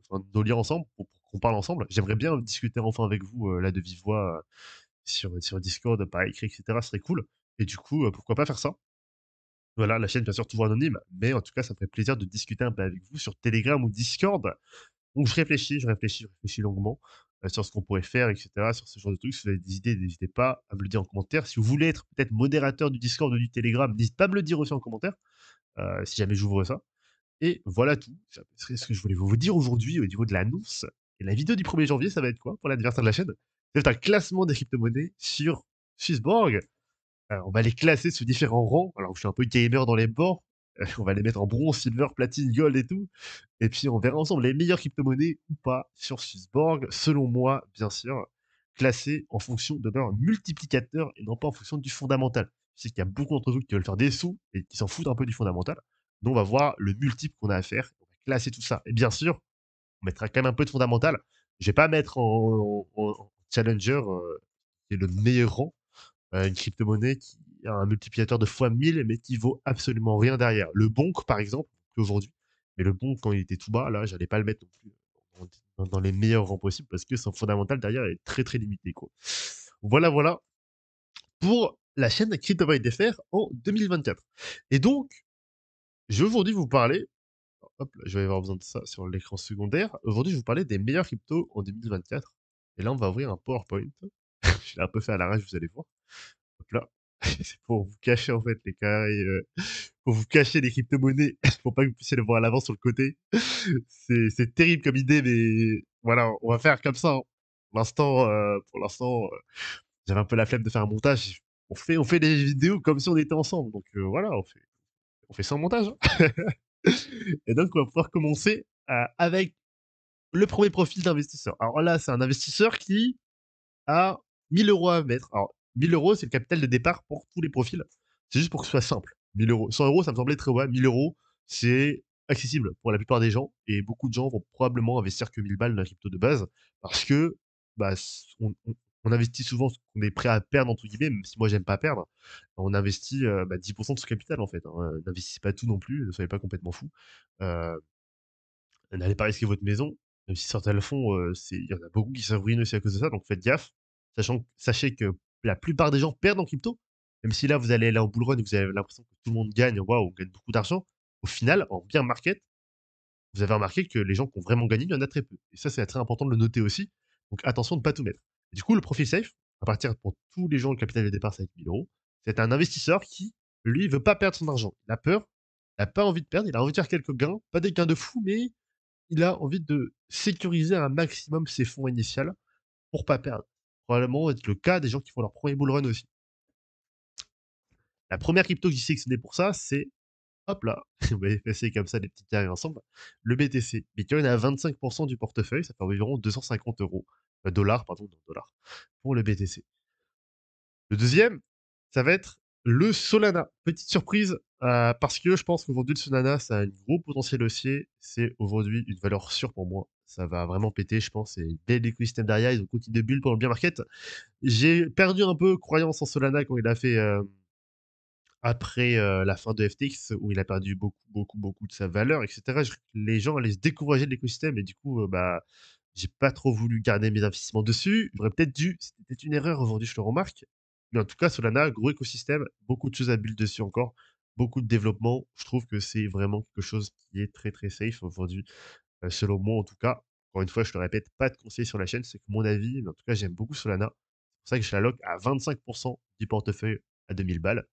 enfin, nos liens ensemble pour qu'on parle ensemble. J'aimerais bien discuter enfin avec vous là de vive voix sur Discord, par écrit, etc. Ce serait cool. Et du coup, pourquoi pas faire ça? Voilà, la chaîne, bien sûr, toujours anonyme, mais en tout cas, ça me ferait plaisir de discuter un peu avec vous sur Telegram ou Discord. Donc je réfléchis longuement sur ce qu'on pourrait faire, et cetera, sur ce genre de trucs. Si vous avez des idées, n'hésitez pas à me le dire en commentaire. Si vous voulez être peut-être modérateur du Discord ou du Telegram, n'hésitez pas à me le dire aussi en commentaire, si jamais j'ouvre ça. Et voilà tout. Ça serait ce que je voulais vous dire aujourd'hui au niveau de l'annonce. Et la vidéo du 1er janvier, ça va être quoi pour l'anniversaire de la chaîne? Ça va être un classement des crypto-monnaies sur Swissborg. On va les classer sous différents rangs. Alors, je suis un peu gamer dans les bords. On va les mettre en bronze, silver, platine, gold et tout. Et puis, on verra ensemble les meilleures crypto-monnaies ou pas sur Swissborg, selon moi, bien sûr, classées en fonction de leur multiplicateur et non pas en fonction du fondamental. Je sais qu'il y a beaucoup d'entre vous qui veulent faire des sous et qui s'en foutent un peu du fondamental. Nous, on va voir le multiple qu'on a à faire. On va classer tout ça. Et bien sûr, on mettra quand même un peu de fondamental. Je vais pas mettre en challenger, qui est le meilleur rang, une crypto-monnaie qui a un multiplicateur de fois 1000, mais qui vaut absolument rien derrière. Le Bonk, par exemple, aujourd'hui, mais le Bonk, quand il était tout bas, là, j'allais pas le mettre non plus dans les meilleurs rangs possibles parce que son fondamental derrière est très très limité, quoi. Voilà, voilà pour la chaîne Crypto FR en 2024. Et donc, je vais aujourd'hui vous parler, hop, là, je vais avoir besoin de ça sur l'écran secondaire. Aujourd'hui, je vais vous parler des meilleurs cryptos en 2024. Et là, on va ouvrir un PowerPoint. Je l'ai un peu fait à l'arrache, vous allez voir. Hop là. C'est pour vous cacher en fait les carrés, pour vous cacher les crypto-monnaies, pour pas que vous puissiez le voir à l'avant sur le côté. C'est terrible comme idée, mais voilà, on va faire comme ça, hein. Pour l'instant, j'avais un peu la flemme de faire un montage. On fait des vidéos comme si on était ensemble. Donc voilà, on fait sans montage, hein. Et donc, on va pouvoir commencer avec le premier profil d'investisseur. Alors là, c'est un investisseur qui a 1000 € à mettre. Alors, 1000 €, c'est le capital de départ pour tous les profils. C'est juste pour que ce soit simple. 1000 €. 100 €, ça me semblait très bas. 1000 €, c'est accessible pour la plupart des gens. Et beaucoup de gens vont probablement investir que 1000 balles dans la crypto de base. Parce que, bah, on investit souvent ce qu'on est prêt à perdre, entre guillemets, même si moi, j'aime pas perdre. On investit 10% de son capital, en fait, hein. N'investissez pas tout non plus, ne soyez pas complètement fou. Euh, N'allez pas risquer votre maison, même si certains le font, il y en a beaucoup qui se ruinent aussi à cause de ça, donc faites gaffe. Sachez que la plupart des gens perdent en crypto, même si là vous allez aller en bull run et vous avez l'impression que tout le monde gagne, waouh, on gagne beaucoup d'argent. Au final, en bear market, vous avez remarqué que les gens qui ont vraiment gagné, il y en a très peu. Et ça, c'est très important de le noter aussi. Donc attention de ne pas tout mettre. Et du coup, le profil safe, à partir pour tous les gens, le capital de départ, c'est 1000 €. C'est un investisseur qui, lui, veut pas perdre son argent. Il a peur, il n'a pas envie de perdre, il a envie de faire quelques gains, pas des gains de fou, mais il a envie de sécuriser un maximum ses fonds initiaux pour pas perdre. Probablement être le cas des gens qui font leur premier bull run aussi. La première crypto que j'ai sélectionnée pour ça, c'est, hop là, on va effacer comme ça les petites carrés ensemble, le BTC. Bitcoin à 25% du portefeuille, ça fait environ 250 euros, dollars, pardon, non, dollars, pour le BTC. Le deuxième, ça va être le Solana. Petite surprise, parce que je pense qu'aujourd'hui, le Solana, ça a un gros potentiel haussier. C'est aujourd'hui une valeur sûre pour moi. Ça va vraiment péter, je pense. C'est bel écosystème derrière. Ils ont continué de bulle pendant le bear market. J'ai perdu un peu croyance en Solana quand il a fait après la fin de FTX, où il a perdu beaucoup, beaucoup, beaucoup de sa valeur, etc. Les gens allaient se décourager de l'écosystème et du coup, bah, j'ai pas trop voulu garder mes investissements dessus. J'aurais peut-être dû, c'était une erreur aujourd'hui, je le remarque. Mais en tout cas, Solana, gros écosystème, beaucoup de choses à build dessus encore, beaucoup de développement. Je trouve que c'est vraiment quelque chose qui est très très safe aujourd'hui, selon moi en tout cas. Encore une fois, je le répète, pas de conseils sur la chaîne, c'est que mon avis, mais en tout cas, j'aime beaucoup Solana. C'est pour ça que je la lock à 25% du portefeuille à 2000 balles.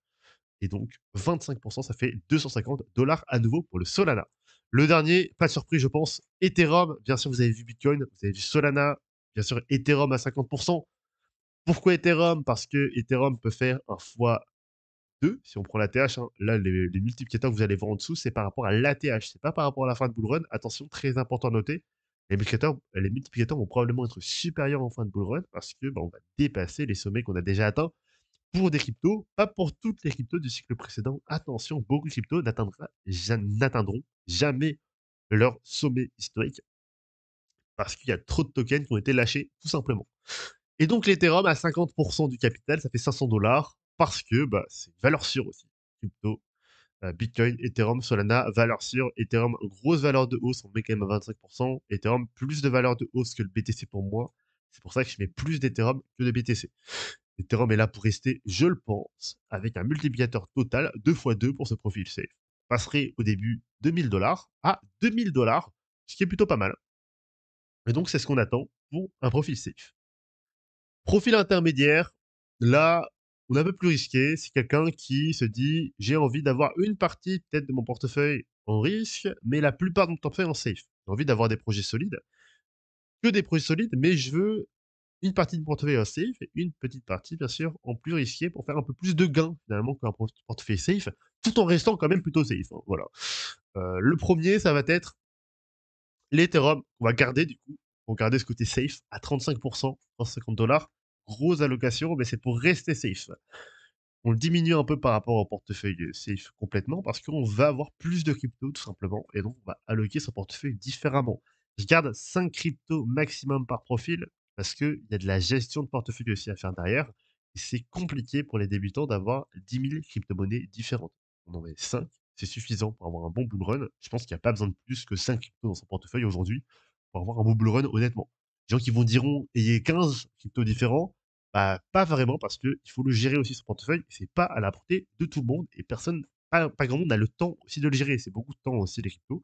Et donc, 25%, ça fait 250 dollars à nouveau pour le Solana. Le dernier, pas de surprise, je pense, Ethereum. Bien sûr, vous avez vu Bitcoin, vous avez vu Solana, bien sûr, Ethereum à 50%. Pourquoi Ethereum? Parce que Ethereum peut faire un fois 2 si on prend l'ATH, hein. Là, les multiplicateurs que vous allez voir en dessous, c'est par rapport à l'ATH, c'est pas par rapport à la fin de bull run. Attention, très important à noter. Les multiplicateurs vont probablement être supérieurs en fin de bull run parce que bah, on va dépasser les sommets qu'on a déjà atteints pour des cryptos, pas pour toutes les cryptos du cycle précédent. Attention, beaucoup de cryptos n'atteindront jamais leur sommet historique parce qu'il y a trop de tokens qui ont été lâchés, tout simplement. Et donc l'Ethereum à 50% du capital, ça fait 500 dollars parce que bah, c'est une valeur sûre aussi. Crypto, Bitcoin, Ethereum, Solana, valeur sûre. Ethereum, grosse valeur de hausse, on met quand même à 25%. Ethereum, plus de valeur de hausse que le BTC pour moi. C'est pour ça que je mets plus d'Ethereum que de BTC. Ethereum est là pour rester, je le pense, avec un multiplicateur total 2 fois 2 pour ce profil safe. On passerait au début de 1000 dollars à 2000 dollars, ce qui est plutôt pas mal. Et donc, c'est ce qu'on attend pour un profil safe. Profil intermédiaire, là, on est un peu plus risqué. C'est quelqu'un qui se dit j'ai envie d'avoir une partie peut-être de mon portefeuille en risque, mais la plupart de mon portefeuille en safe. J'ai envie d'avoir des projets solides, que des projets solides, mais je veux une partie de mon portefeuille en safe et une petite partie, bien sûr, en plus risqué pour faire un peu plus de gains, finalement, qu'un portefeuille safe, tout en restant quand même plutôt safe, hein, voilà. Le premier, ça va être l'Ethereum, qu'on va garder, du coup, pour garder ce côté safe à 35%, 150 dollars. Grosse allocation, mais c'est pour rester safe. On le diminue un peu par rapport au portefeuille safe complètement parce qu'on va avoir plus de crypto tout simplement et donc on va alloquer son portefeuille différemment. Je garde 5 cryptos maximum par profil parce qu'il y a de la gestion de portefeuille aussi à faire derrière et c'est compliqué pour les débutants d'avoir 10 000 crypto-monnaies différentes. On en met 5, c'est suffisant pour avoir un bon bull run. Je pense qu'il n'y a pas besoin de plus que 5 cryptos dans son portefeuille aujourd'hui pour avoir un bon bull run honnêtement. Les gens qui vont diront ayez 15 cryptos différents, bah, pas vraiment parce qu'il faut le gérer aussi son portefeuille. C'est pas à la portée de tout le monde et personne, pas grand monde n'a le temps aussi de le gérer. C'est beaucoup de temps aussi les cryptos.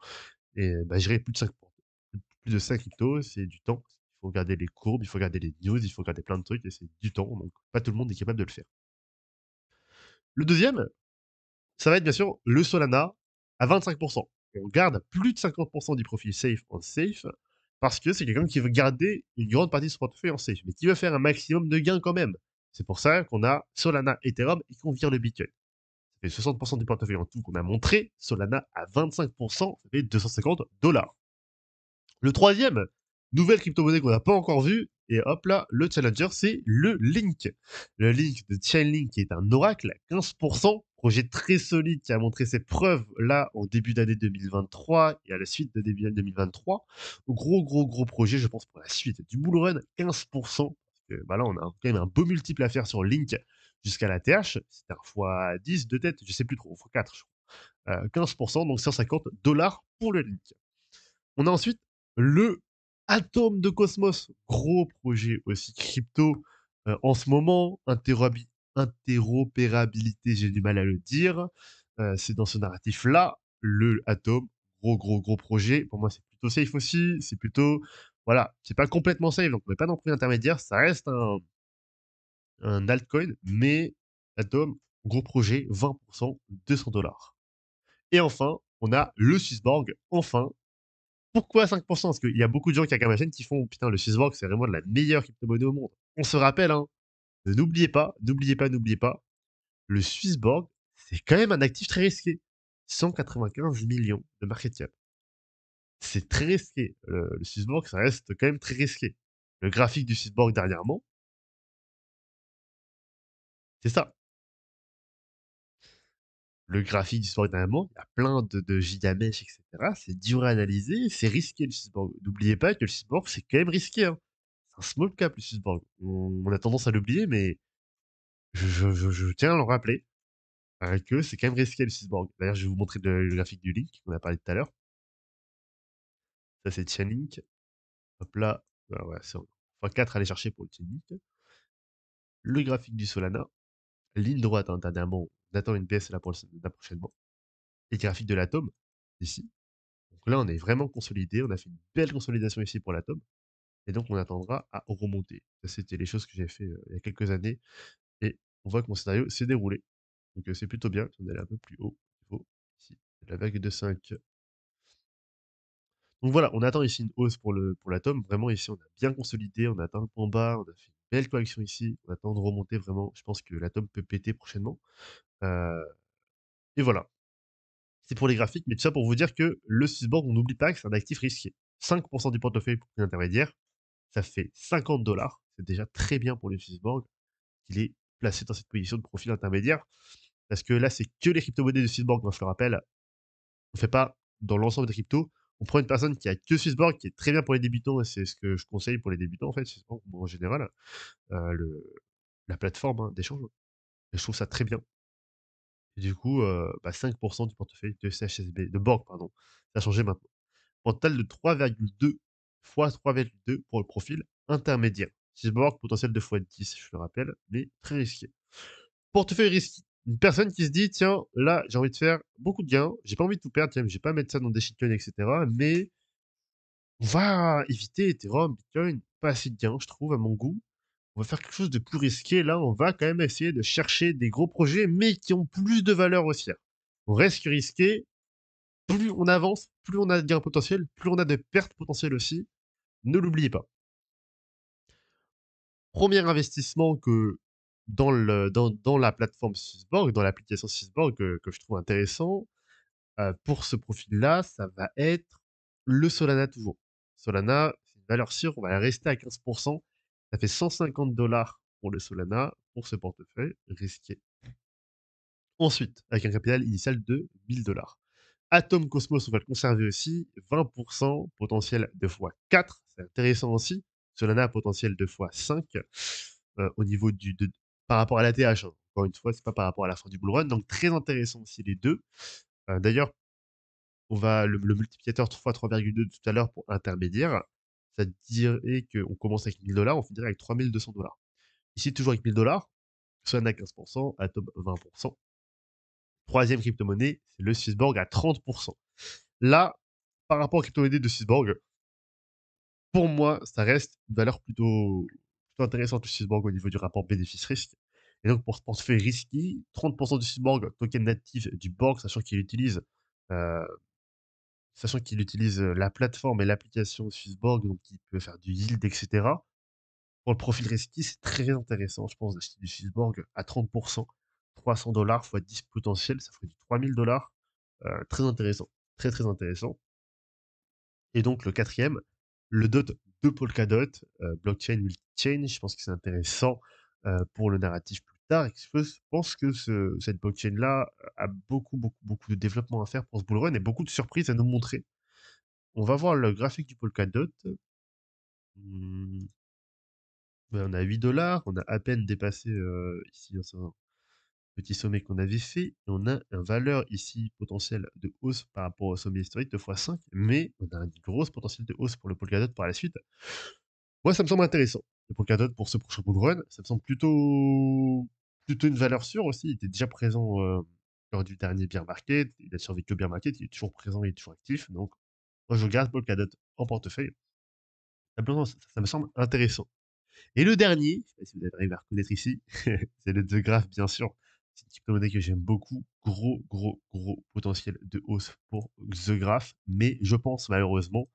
Et bah, gérer plus de 5 cryptos, c'est du temps. Il faut regarder les courbes, il faut regarder les news, il faut regarder plein de trucs et c'est du temps. Donc pas tout le monde est capable de le faire. Le deuxième, ça va être bien sûr le Solana à 25%. On garde plus de 50% du profil safe en safe parce que c'est quelqu'un qui veut garder une grande partie de son portefeuille en safe, mais qui veut faire un maximum de gains quand même. C'est pour ça qu'on a Solana, Ethereum et qu'on vire le Bitcoin. Ça fait 60% du portefeuille en tout qu'on a montré. Solana à 25%, ça fait 250 dollars. Le troisième, nouvelle crypto-monnaie qu'on n'a pas encore vue, et hop là, le challenger, c'est le Link. Le Link de Chainlink qui est un oracle à 15%, projet très solide qui a montré ses preuves là en début d'année 2023 et à la suite de début d'année 2023. Gros projet, je pense, pour la suite du bull run, 15%. Parce que, bah là, on a quand même un beau multiple à faire sur Link jusqu'à la TH. C'est un x10 de tête, je sais plus trop, x4, je crois. 15%, donc 150 dollars pour le Link. On a ensuite le Atome de Cosmos, gros projet aussi crypto en ce moment, interopérabilité, j'ai du mal à le dire. C'est dans ce narratif-là, le Atome, gros projet. Pour moi, c'est plutôt safe aussi. C'est plutôt, voilà, c'est pas complètement safe, donc on n'est pas dans le prix intermédiaire. Ça reste un altcoin, mais Atome, gros projet, 20%, 200 dollars. Et enfin, on a le Swissborg, enfin, pourquoi 5%? Parce qu'il y a beaucoup de gens qui regardent ma chaîne qui font putain, le Swissborg, c'est vraiment de la meilleure crypto-monnaie au monde. On se rappelle, hein, n'oubliez pas, le Swissborg, c'est quand même un actif très risqué. 195 millions de market cap. C'est très risqué. Le Swissborg, ça reste quand même très risqué. Le graphique du Swissborg dernièrement, c'est ça. Le graphique du Swissborg dernièrement, il y a plein de gigamesh, etc. C'est dur à analyser, c'est risqué le Swissborg. N'oubliez pas que le Swissborg, c'est quand même risqué, hein. C'est un small cap, le Swissborg. On a tendance à l'oublier, mais je tiens à le rappeler que c'est quand même risqué le Swissborg. D'ailleurs, je vais vous montrer le graphique du Link qu'on a parlé tout à l'heure. Ça, c'est Chainlink. Hop là, bah ouais, c'est x4 à aller chercher pour le Chainlink. Le graphique du Solana. Ligne droite, hein, dernièrement. On attend une baisse là, là prochainement. Et graphique de l'Atom, ici. Donc là, on est vraiment consolidé. On a fait une belle consolidation ici pour l'Atom. Et donc, on attendra à remonter. Ça, c'était les choses que j'ai fait il y a quelques années. Et on voit que mon scénario s'est déroulé. Donc, c'est plutôt bien. On est allé un peu plus haut. Ici, la vague de 5. Donc voilà, on attend ici une hausse pour l'atome. Vraiment, ici, on a bien consolidé. On a atteint le point bas. On a fait une belle correction ici. On attend de remonter vraiment. Je pense que l'atome peut péter prochainement. Euh, et voilà. C'est pour les graphiques. Mais tout ça pour vous dire que le Swissborg, on n'oublie pas que c'est un actif risqué. 5% du portefeuille pour l'intermédiaire. Ça fait 50 dollars. C'est déjà très bien pour le Swissborg qu'il est placé dans cette position de profil intermédiaire. Parce que là, c'est que les crypto-monnaies de Swissborg, moi je le rappelle. On fait pas dans l'ensemble des cryptos. On prend une personne qui a que Swissborg, qui est très bien pour les débutants, et c'est ce que je conseille pour les débutants, en fait, Swissborg, en général, la plateforme hein, d'échange. Et je trouve ça très bien. Et du coup, 5% du portefeuille de CHSB, de Borg, pardon, ça a changé maintenant. Un total de 3,2 fois 3,2 pour le profil intermédiaire. Swissborg, potentiel de x10, je le rappelle, mais très risqué. Portefeuille risqué. Une personne qui se dit, tiens, là, j'ai envie de faire beaucoup de gains, j'ai pas envie de tout perdre, tiens, je vais pas mettre ça dans des shitcoins, etc. Mais on va éviter Ethereum, Bitcoin, pas assez de gains, je trouve, à mon goût. On va faire quelque chose de plus risqué. Là, on va quand même essayer de chercher des gros projets, mais qui ont plus de valeur haussière. On reste risqué. Plus on avance, plus on a de gains potentiels, plus on a de pertes potentielles aussi. Ne l'oubliez pas. Premier investissement que dans la plateforme Swissborg, dans l'application Swissborg que je trouve intéressant, pour ce profil-là, ça va être le Solana toujours. Solana, c'est une valeur sûre, on va rester à 15%. Ça fait 150 dollars pour le Solana, pour ce portefeuille risqué. Ensuite, avec un capital initial de 1000 $. Atom Cosmos, on va le conserver aussi, 20%, potentiel 2 fois 4, c'est intéressant aussi. Solana, potentiel 2 fois 5, au niveau par rapport à l'ATH, hein. Encore une fois, c'est pas par rapport à la fin du bull run, donc très intéressant aussi les deux. D'ailleurs, on va le multiplicateur 3 fois 3,2 tout à l'heure pour intermédiaire, ça dirait qu'on commence avec 1000 $, on finirait avec 3200 $. Ici, toujours avec 1000 $, Solana 15%, Atom 20%. Troisième crypto-monnaie, c'est le Swissborg à 30%. Là, par rapport aux crypto-monnaies de Swissborg, pour moi, ça reste une valeur plutôt intéressante, le Swissborg, au niveau du rapport bénéfice-risque. Et donc, pour ce portefeuille risky, 30% du Swissborg, token natif du Borg, euh, sachant qu'il utilise la plateforme et l'application Swissborg, donc il peut faire du yield, etc. Pour le profil risky, c'est très intéressant, je pense, d'acheter du Swissborg à 30%, 300 $ fois 10 potentiel, ça ferait du 3000 $. Très intéressant, très très intéressant. Et donc le quatrième, le DOT de Polkadot, blockchain multi-chain, je pense que c'est intéressant pour le narratif plus tard. Et je pense que cette blockchain-là a beaucoup, beaucoup, beaucoup de développement à faire pour ce bull run et beaucoup de surprises à nous montrer. On va voir le graphique du Polkadot. Hmm, ben, on a 8 $, on a à peine dépassé ici un petit sommet qu'on avait fait. Et on a un valeur ici potentiel de hausse par rapport au sommet historique de x5, mais on a une grosse potentiel de hausse pour le Polkadot par la suite. Moi, ça me semble intéressant. Le Polkadot pour ce prochain bull run, ça me semble plutôt une valeur sûre aussi. Il était déjà présent lors du dernier bear market, il a survécu au bear market, il est toujours présent, il est toujours actif. Donc, moi, je garde Polkadot en portefeuille. Simplement, ça me semble intéressant. Et le dernier, je sais pas si vous arrivez à reconnaître ici, c'est le The Graph, bien sûr. C'est une crypto-monnaie que j'aime beaucoup. Gros, gros, gros potentiel de hausse pour The Graph. Mais je pense malheureusement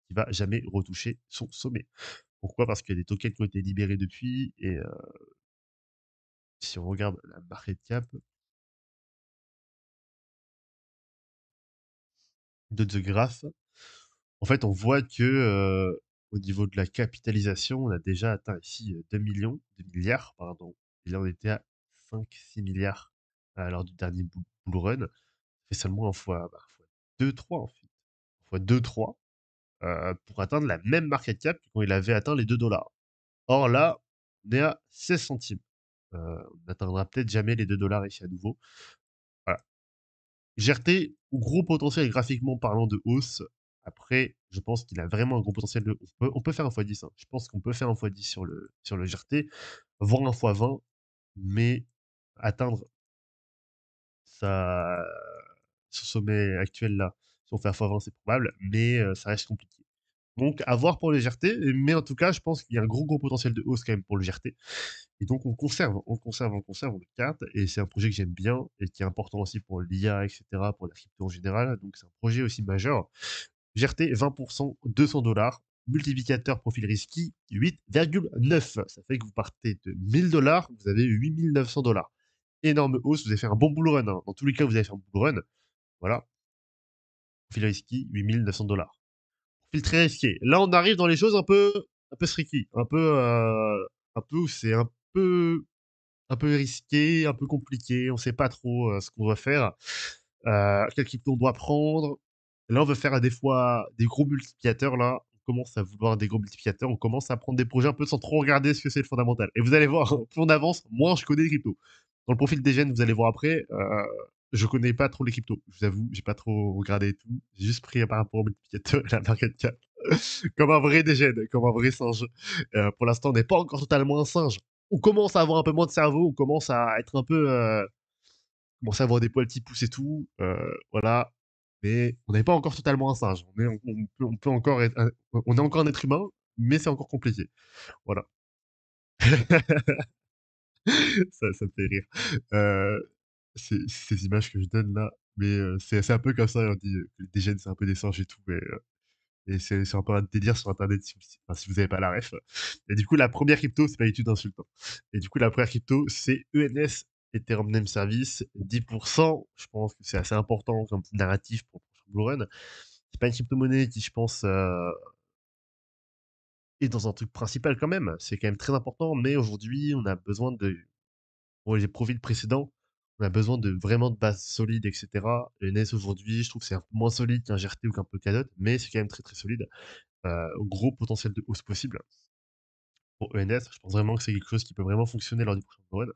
qu'il va jamais retoucher son sommet. Pourquoi? Parce qu'il y a des tokens qui ont été libérés depuis. Et si on regarde la market cap de The Graph, en fait, on voit que au niveau de la capitalisation, on a déjà atteint ici 2 millions, 2 milliards, pardon. Et là, on était à 5-6 milliards lors du dernier bull run. Ça fait seulement fois 2-3 en fait. Fois 2-3 pour atteindre la même market cap que quand il avait atteint les 2 $. Or là, on est à 16 centimes. On n'atteindra peut-être jamais les 2 $ ici à nouveau. Voilà. GRT, gros potentiel graphiquement parlant de hausse. Après, je pense qu'il a vraiment un gros potentiel de. On peut faire un x10, hein. Je pense qu'on peut faire un x10 sur le GRT, voire un x20, mais atteindre sa, son sommet actuel là, si on fait un x20, c'est probable, mais ça reste compliqué. Donc, à voir pour le GRT, mais en tout cas, je pense qu'il y a un gros, gros potentiel de hausse quand même pour le GRT. Et donc, on le garde. Et c'est un projet que j'aime bien et qui est important aussi pour l'IA, etc., pour la crypto en général. Donc, c'est un projet aussi majeur. GRT 20%, 200 $. Multiplicateur profil risky 8,9. Ça fait que vous partez de 1000 $, vous avez 8900 $. Énorme hausse, vous avez fait un bon bull run, hein. Dans tous les cas, vous avez fait un bull run. Voilà. Profil risky 8900 $. Profil très risqué. Là, on arrive dans les choses un peu tricky, un peu où c'est un peu risqué, un peu compliqué, on sait pas trop ce qu'on doit faire, quel crypto on doit prendre. Là, on veut faire des fois des gros multiplicateurs, là, on commence à vouloir des gros multiplicateurs, on commence à prendre des projets un peu sans trop regarder ce que c'est le fondamental. Et vous allez voir, plus on avance, moins je connais les cryptos. Dans le profil des gènes, vous allez voir après, je connais pas trop les cryptos. Je vous avoue, j'ai pas trop regardé et tout. J'ai juste pris par rapport au multiplicateur et la market cap. Comme un vrai dégène, comme un vrai singe. Pour l'instant, on n'est pas encore totalement un singe. On commence à avoir un peu moins de cerveau, on commence à être un peu, commencer à avoir des poils qui poussent et tout, voilà. Mais on n'est pas encore totalement un singe. On peut encore être, on est encore un être humain, mais c'est encore compliqué. Voilà. Ça me fait rire. Euh, ces images que je donne là, mais c'est un peu comme ça. On dit que les gènes, c'est un peu des singes et tout. Et c'est un peu un délire sur Internet si vous n'avez pas la ref. Et du coup, la première crypto, c'est pas étude insultant. Et du coup, la première crypto, c'est ENS, Ethereum Name Service, 10%. Je pense que c'est assez important comme narratif pour le prochain Blue Run. C'est pas une crypto-monnaie qui, je pense, est dans un truc principal quand même. C'est quand même très important, mais aujourd'hui, on a besoin de. Pour les profils précédents, On a besoin de vraiment de bases solides, et cetera. ENS aujourd'hui, je trouve que c'est un peu moins solide qu'un GRT ou qu'un Polkadot, mais c'est quand même très, très solide. Gros potentiel de hausse possible pour ENS. Je pense vraiment que c'est quelque chose qui peut vraiment fonctionner lors du prochain bull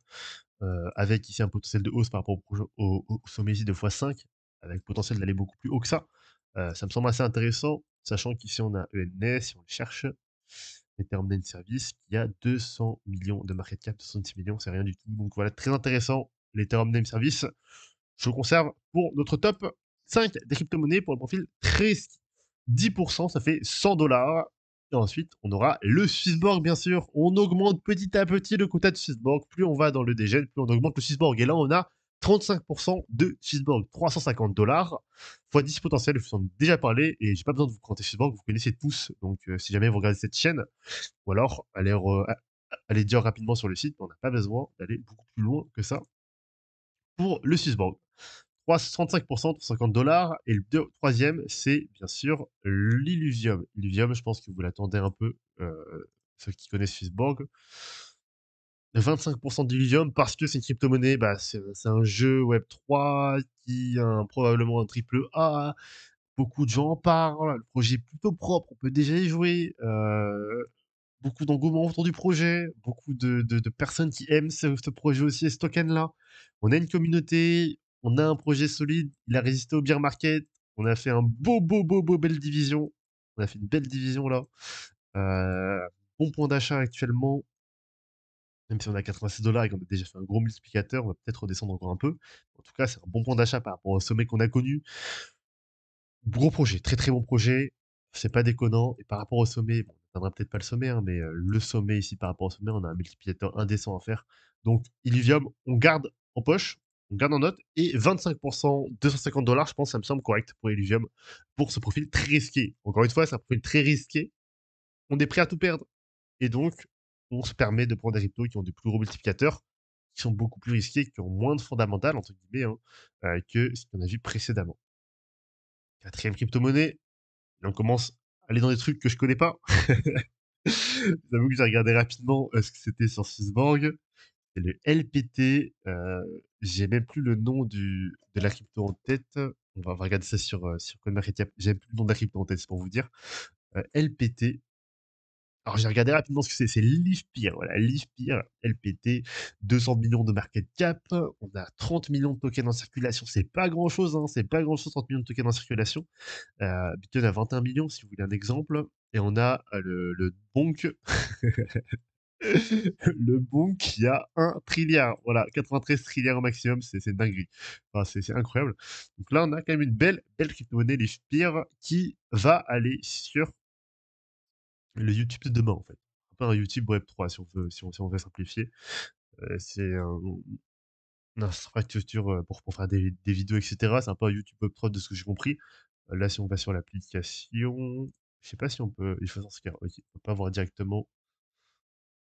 run, avec ici un potentiel de hausse par rapport au sommet ici de x5, avec potentiel d'aller beaucoup plus haut que ça. Ça me semble assez intéressant, sachant qu'ici on a ENS, si on le cherche, Ethereum Name Service, qui a 200 millions de market cap, 66 millions, c'est rien du tout. Donc voilà, très intéressant, l'Ethereum Name Service. Je le conserve pour notre top 5 des crypto-monnaies pour le profil très risqué. 10%, ça fait 100 dollars. Et ensuite, on aura le Swissborg, bien sûr. On augmente petit à petit le quota de Swissborg. Plus on va dans le dégel, plus on augmente le Swissborg. Et là, on a 35% de Swissborg, 350 dollars, x 10 potentiel, je vous en ai déjà parlé, et j'ai pas besoin de vous présenter Swissborg, vous connaissez tous, donc si jamais vous regardez cette chaîne, ou alors allez dire rapidement sur le site, on n'a pas besoin d'aller beaucoup plus loin que ça pour le Swissborg. 35%, 50 dollars. Et le troisième, c'est bien sûr l'Illuvium. Illuvium, je pense que vous l'attendez un peu, ceux qui connaissent Swissborg. 25% d'Illuvium parce que c'est une crypto-monnaie, bah, c'est un jeu Web3 qui a probablement un triple A. Beaucoup de gens en parlent. Le projet est plutôt propre, on peut déjà y jouer. Beaucoup d'engouement autour du projet, beaucoup de personnes qui aiment ce projet aussi et ce token-là. On a une communauté, on a un projet solide, il a résisté au bear market, on a fait un beau belle division. On a fait une belle division là. Euh, Bon point d'achat actuellement, même si on a 86 dollars et qu'on a déjà fait un gros multiplicateur, on va peut-être redescendre encore un peu. En tout cas, c'est un bon point d'achat par rapport au sommet qu'on a connu. Gros projet, très très bon projet. C'est pas déconnant. Et par rapport au sommet, bon, on n'atteindra peut-être pas le sommet, hein, mais le sommet ici par rapport au sommet, on a un multiplicateur indécent à faire. Donc, Illuvium, on garde en poche, on garde en note. Et 25%, 250 dollars, je pense, ça me semble correct pour Illuvium, pour ce profil très risqué. Encore une fois, c'est un profil très risqué. On est prêt à tout perdre. Et donc, on se permet de prendre des cryptos qui ont des plus gros multiplicateurs, qui sont beaucoup plus risqués, qui ont moins de fondamentales, entre guillemets, hein, que ce qu'on a vu précédemment. Quatrième crypto-monnaie, et on commence à aller dans des trucs que je connais pas. J'avoue que j'ai regardé rapidement ce que c'était sur Swissborg. C'est le LPT. J'ai même plus le nom de la crypto en tête. On va regarder ça sur CoinMarketCap. J'ai même plus le nom de la crypto en tête, c'est pour vous dire. LPT. Alors j'ai regardé rapidement ce que c'est. C'est Livpeer. Voilà, Livpeer, LPT. 200 millions de market cap. On a 30 millions de tokens en circulation. C'est pas grand chose, hein. C'est pas grand chose, 30 millions de tokens en circulation. Bitcoin a 21 millions, si vous voulez un exemple. Et on a le Bonk, le Bonk qui a 1 trilliard. Voilà, 93 trilliards au maximum, c'est une dinguerie. Enfin, c'est incroyable. Donc là, on a quand même une belle crypto-monnaie, les Spire, qui va aller sur le YouTube de demain, en fait. Un peu un YouTube Web3, si on veut simplifier. C'est une infrastructure pour faire des vidéos, etc. C'est un peu un YouTube Web3 de ce que j'ai compris. Là, si on va sur l'application, je sais pas si on peut. Il faut s'inscrire. Ok, on peut pas voir directement.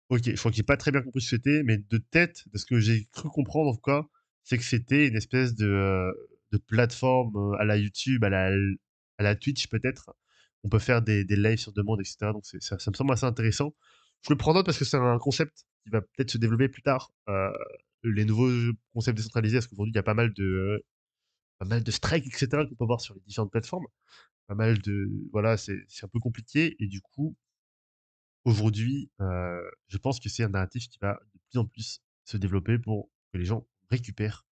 Ok, je crois que j'ai pas très bien compris ce que c'était, mais de tête, de ce que j'ai cru comprendre en tout cas, c'est que c'était une espèce de plateforme à la YouTube, à la Twitch peut-être. On peut faire des lives sur demande, etc. Donc ça me semble assez intéressant. Je le prends note parce que c'est un concept qui va peut-être se développer plus tard. Les nouveaux concepts décentralisés, parce qu'aujourd'hui, il y a pas mal de strikes, etc. qu'on peut voir sur les différentes plateformes. Pas mal de. Voilà, c'est un peu compliqué. Et du coup, aujourd'hui, je pense que c'est un narratif qui va de plus en plus se développer pour que les gens récupèrent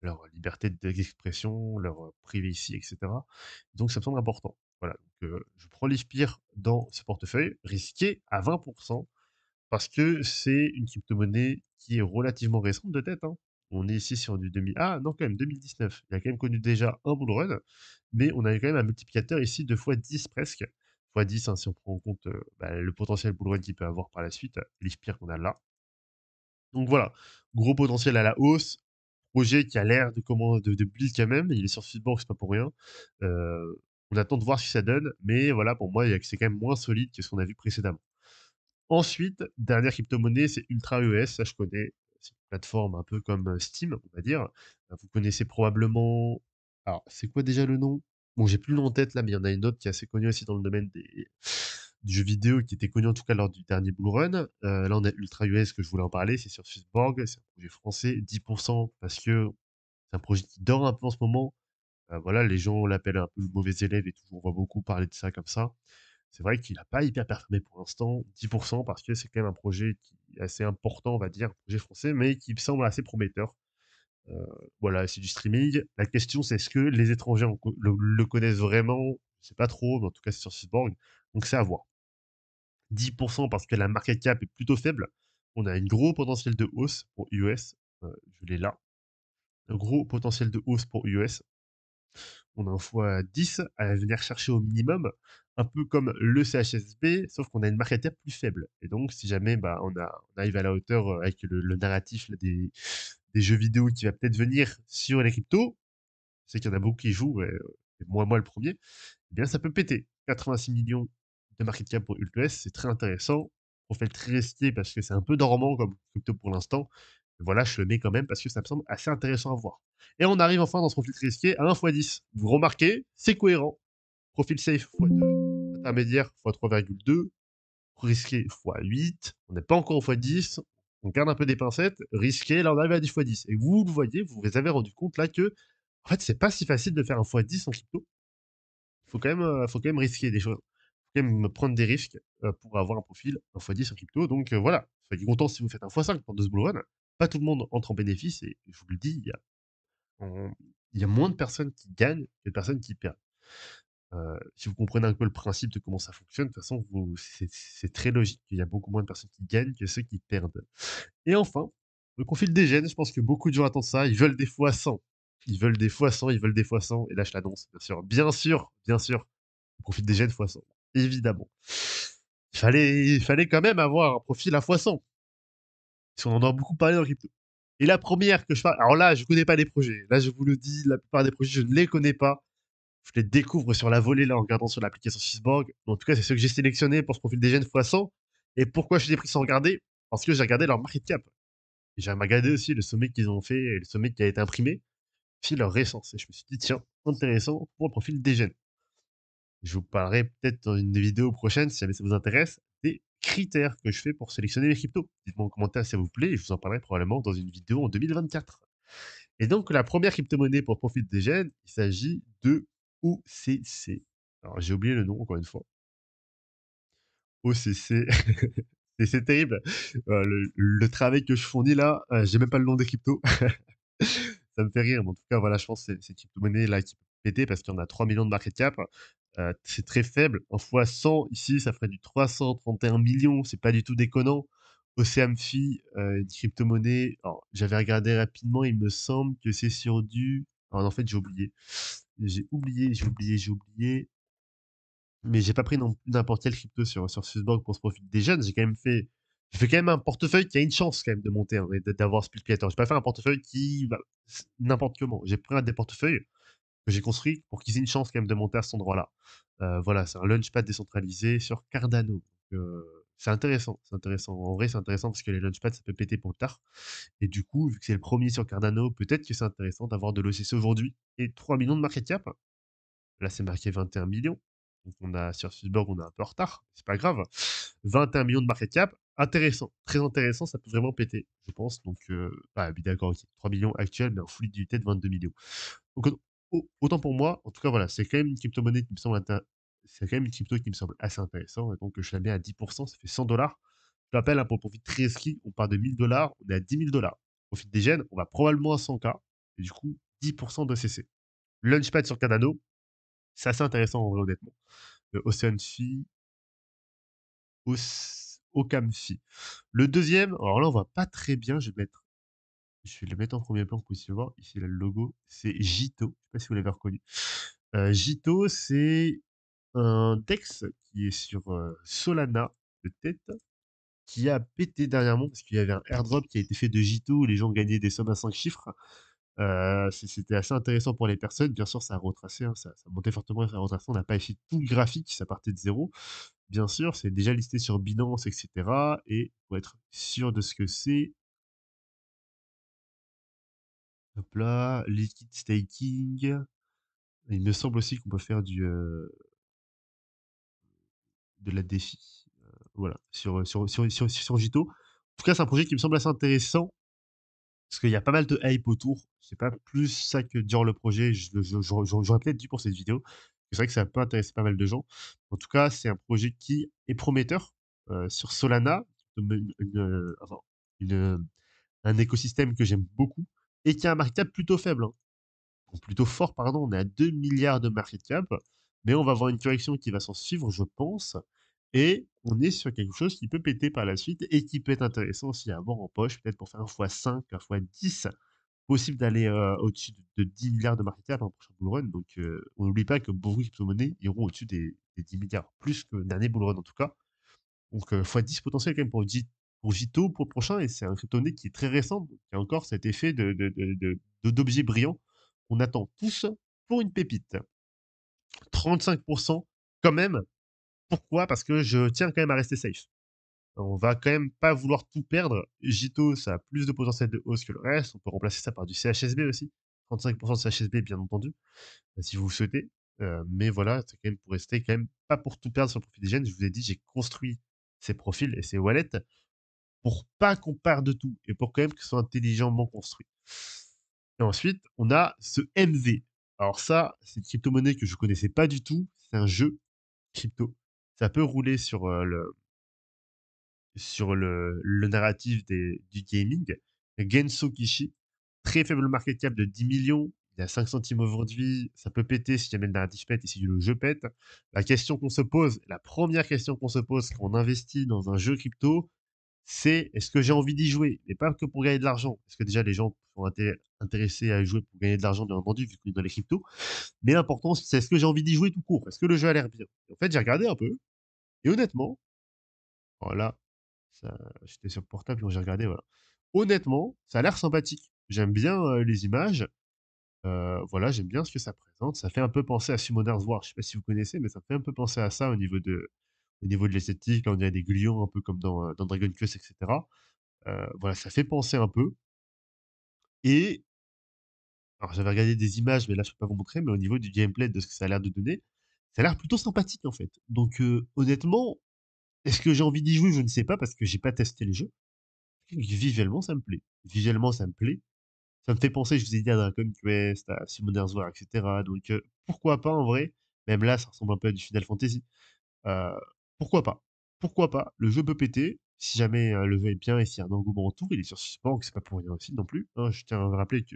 leur liberté d'expression, leur privacy, etc. Donc, ça me semble important. Voilà. Donc, je prends l'Ispire dans ce portefeuille, risqué à 20%. Parce que c'est une crypto-monnaie qui est relativement récente de tête, hein. On est ici sur du 2000. Ah non, quand même, 2019. Il a quand même connu déjà un bull run, mais on a quand même un multiplicateur ici de x10 presque. X10, hein, si on prend en compte le potentiel bull run qu'il peut avoir par la suite, l'ISPIR qu'on a là. Donc voilà, gros potentiel à la hausse. Projet qui a l'air de build quand même. Il est sur Swissborg, c'est pas pour rien. On attend de voir ce que ça donne, mais voilà, pour moi, c'est quand même moins solide que ce qu'on a vu précédemment. Ensuite, dernière crypto-monnaie, c'est UltraEOS. Ça, je connais. C'est une plateforme un peu comme Steam, on va dire. Vous connaissez probablement. Alors, c'est quoi déjà le nom? Bon, j'ai plus le nom en tête là, mais il y en a une autre qui est assez connue aussi dans le domaine du jeu vidéo, qui était connue en tout cas lors du dernier Bull Run. Là, on a UltraEOS que je voulais en parler. C'est sur Swissborg. C'est un projet français. 10% parce que C'est un projet qui dort un peu en ce moment. Voilà, les gens l'appellent un peu le mauvais élève et tout, on voit beaucoup parler de ça comme ça. C'est vrai qu'il a pas hyper performé pour l'instant, 10 parce que c'est quand même un projet qui est assez important, on va dire, un projet français, mais qui me semble assez prometteur. Heu, voilà, c'est du streaming. La question, c'est est-ce que les étrangers en co le connaissent vraiment? Je sais pas trop, mais en tout cas, c'est sur Sysborg, donc c'est à voir. 10 parce que la market cap est plutôt faible. On a un gros potentiel de hausse pour US, je l'ai là. Un gros potentiel de hausse pour US. On a un fois 10 à venir chercher au minimum, un peu comme le CHSB, sauf qu'on a une market cap plus faible. Et donc, si jamais bah, on arrive à la hauteur avec le narratif là, des jeux vidéo qui va peut-être venir sur les cryptos, je sais qu'il y en a beaucoup qui jouent, et moi le premier, eh bien ça peut péter. 86 millions de market cap pour ULTS, c'est très intéressant. On fait le très risqué parce que c'est un peu dormant comme crypto pour l'instant. Voilà, je le mets quand même parce que ça me semble assez intéressant à voir. Et on arrive enfin dans ce profil très risqué à 1 x 10. Vous remarquez, c'est cohérent. Profil safe x2, intermédiaire x 3,2, risqué x8. On n'est pas encore au x10. On garde un peu des pincettes. Risqué, là on arrive à 10 x 10. Et vous le voyez, vous vous avez rendu compte là que en fait, c'est pas si facile de faire un x10 en crypto. Faut quand même risquer des choses. Faut quand même prendre des risques pour avoir un profil un x10 en crypto. Donc voilà, soyez content si vous faites un x5 pour de ce bull run. Pas tout le monde entre en bénéfice et je vous le dis, on- il y a moins de personnes qui gagnent que de personnes qui perdent. Si vous comprenez un peu le principe de comment ça fonctionne, de toute façon, c'est très logique. Il y a beaucoup moins de personnes qui gagnent que ceux qui perdent. Et enfin, le profil des gènes, je pense que beaucoup de gens attendent ça. Ils veulent des fois 100. Ils veulent des fois 100, ils veulent des fois 100. Et là, je l'annonce, bien sûr. Bien sûr, bien sûr. Le profil des gènes fois 100. Évidemment. Il fallait quand même avoir un profil à fois 100. Parce qu'on en a beaucoup parlé dans le crypto. Et la première que je parle, alors là, je connais pas les projets. Là, je vous le dis, la plupart des projets, je ne les connais pas. Je les découvre sur la volée, là, en regardant sur l'application Swissborg. En tout cas, c'est ceux que j'ai sélectionnés pour ce profil des gènes fois 100. Et pourquoi je les ai pris sans regarder? Parce que j'ai regardé leur market cap. Et j'ai regardé aussi le sommet qu'ils ont fait et le sommet qui a été imprimé, puis leur récence. Et je me suis dit, tiens, intéressant pour le profil des gènes. Je vous parlerai peut-être dans une vidéo prochaine, si jamais ça vous intéresse, des critères que je fais pour sélectionner les cryptos. Dites-moi en commentaire si ça vous plaît et je vous en parlerai probablement dans une vidéo en 2024. Et donc, la première crypto-monnaie pour le profil des gènes, il s'agit de OCC. Alors, j'ai oublié le nom, encore une fois. OCC. Et c'est terrible. Le travail que je fournis là, j'ai même pas le nom des cryptos. Ça me fait rire, mais en tout cas, voilà, je pense que c'est une crypto-monnaie là qui peut péter parce qu'il y en a 3 millions de market cap. C'est très faible. Un fois 100 ici, ça ferait du 331 millions. C'est pas du tout déconnant. OCAMFI, une crypto-monnaie. Alors, j'avais regardé rapidement, il me semble que c'est sur du. Alors, en fait, j'ai oublié. J'ai oublié. Mais j'ai pas pris non plus n'importe quelle crypto sur Swissborg pour ce profil des jeunes. J'ai fait quand même un portefeuille qui a une chance quand même de monter, hein, et d'avoir Splitgate. J'ai pas fait un portefeuille qui, bah, n'importe comment. J'ai pris un des portefeuilles que j'ai construit pour qu'ils aient une chance quand même de monter à cet endroit-là. Voilà, c'est un launchpad décentralisé sur Cardano. Donc, c'est intéressant, c'est intéressant. En vrai, c'est intéressant parce que les launchpads, ça peut péter pour le tard. Et du coup, vu que c'est le premier sur Cardano, peut-être que c'est intéressant d'avoir de l'OCC aujourd'hui et 3 millions de market cap. Là, c'est marqué 21 millions. Donc, sur Swissborg, on est un peu en retard. C'est pas grave. 21 millions de market cap. Intéressant. Très intéressant. Ça peut vraiment péter, je pense. Donc, bah, oui, d'accord, ok. 3 millions actuels, mais en fluidité de 22 millions. Donc, autant pour moi, en tout cas, voilà, c'est quand même une crypto-monnaie qui me semble c'est quand même une crypto qui me semble assez intéressant. Et donc, je la mets à 10%, ça fait 100 dollars. Je rappelle, hein, pour le profit très risqué, on part de 1000 dollars, on est à 10 000 dollars. Profit des gènes, on va probablement à 100K. Et du coup, 10% de CC. Launchpad sur Cardano, c'est assez intéressant en vrai, honnêtement. Ocean Phi, Ocam Phi. Le deuxième, alors là, on voit pas très bien. Je vais le mettre en premier plan pour que vous puissiez le voir. Ici, là, le logo, c'est Jito. Je sais pas si vous l'avez reconnu. Jito, c'est un DEX qui est sur Solana, peut-être, qui a pété dernièrement parce qu'il y avait un airdrop qui a été fait de Jito où les gens gagnaient des sommes à 5 chiffres. C'était assez intéressant pour les personnes. Bien sûr, ça a retracé, hein, ça montait fortement, ça a retracé. On n'a pas fait tout le graphique, ça partait de zéro. Bien sûr, c'est déjà listé sur Binance, etc. Et pour être sûr de ce que c'est, hop là, liquid staking. Il me semble aussi qu'on peut faire de la défi. Voilà, sur Jito. En tout cas, c'est un projet qui me semble assez intéressant Parce qu'il y a pas mal de hype autour. C'est pas plus ça que dure le projet. J'aurais peut-être dû pour cette vidéo. C'est vrai que ça peut intéresser pas mal de gens. En tout cas, c'est un projet qui est prometteur sur Solana, enfin, une, euh, un écosystème que j'aime beaucoup et qui a un market cap plutôt faible, hein. Ou plutôt fort, pardon. On est à 2 milliards de market cap, mais on va avoir une correction qui va s'en suivre, je pense. Et on est sur quelque chose qui peut péter par la suite et qui peut être intéressant aussi à avoir en poche, peut-être pour faire un x5, un x10 possible d'aller au-dessus de 10 milliards de market cap en prochain bull run. Donc, on n'oublie pas que beaucoup de crypto-monnaies iront au-dessus des 10 milliards, plus que le dernier bull run en tout cas. Donc, x10 potentiel quand même pour Jito pour le prochain. Et c'est un crypto-monnaie qui est très récent, qui a encore cet effet d'objet brillant qu'on attend tous pour une pépite. 35% quand même. Pourquoi? Parce que je tiens quand même à rester safe. On va quand même pas vouloir tout perdre. Jito, ça a plus de potentiel de hausse que le reste. On peut remplacer ça par du CHSB aussi. 35% de CHSB, bien entendu, si vous le souhaitez. Mais voilà, c'est quand même pour rester quand même pas pour tout perdre sur le profil des gènes. Je vous ai dit, j'ai construit ces profils et ces wallets pour pas qu'on perde de tout et pour quand même que ce soit intelligemment construit. Et ensuite, on a ce MV. Alors ça, c'est une crypto-monnaie que je connaissais pas du tout. C'est un jeu crypto. Ça peut rouler sur le narratif du gaming. Genso Kishi, très faible market cap de 10 millions. Il y a 5 centimes aujourd'hui. Ça peut péter si jamais le narratif pète et si le jeu pète. La question qu'on se pose, la première question qu'on se pose quand on investit dans un jeu crypto, c'est est-ce que j'ai envie d'y jouer? Et pas que pour gagner de l'argent. Parce que déjà, les gens sont intéressés à jouer pour gagner de l'argent, bien entendu, vu qu'on est dans les cryptos. Mais l'important, c'est est-ce que j'ai envie d'y jouer tout court? Est-ce que le jeu a l'air bien? Et en fait, j'ai regardé un peu. Et honnêtement, voilà, ça, j'étais sur le portable, donc j'ai regardé, voilà. Honnêtement, ça a l'air sympathique. J'aime bien les images. Voilà, j'aime bien ce que ça présente. Ça fait un peu penser à Summoner's War. Je sais pas si vous connaissez, mais ça me fait un peu penser à ça au niveau de l'esthétique. Là, on dirait des gluons, un peu comme dans Dragon Quest, etc. Voilà, ça fait penser un peu. Et alors, j'avais regardé des images, mais là, je peux pas vous montrer. Mais au niveau du gameplay, de ce que ça a l'air de donner, ça a l'air plutôt sympathique en fait. Donc, honnêtement, est-ce que j'ai envie d'y jouer? Je ne sais pas parce que j'ai pas testé les jeux. Visuellement, ça me plaît. Visuellement, ça me plaît. Ça me fait penser, je vous ai dit, à Dragon Quest, à Summoner's War, etc. Donc, pourquoi pas en vrai? Même là, ça ressemble un peu à du Final Fantasy. Euh, pourquoi pas? Pourquoi pas? Le jeu peut péter. Si jamais le jeu est bien et s'il y a un engouement autour, il est sur Swissborg, c'est pas pour rien aussi non plus, hein. Je tiens à vous rappeler que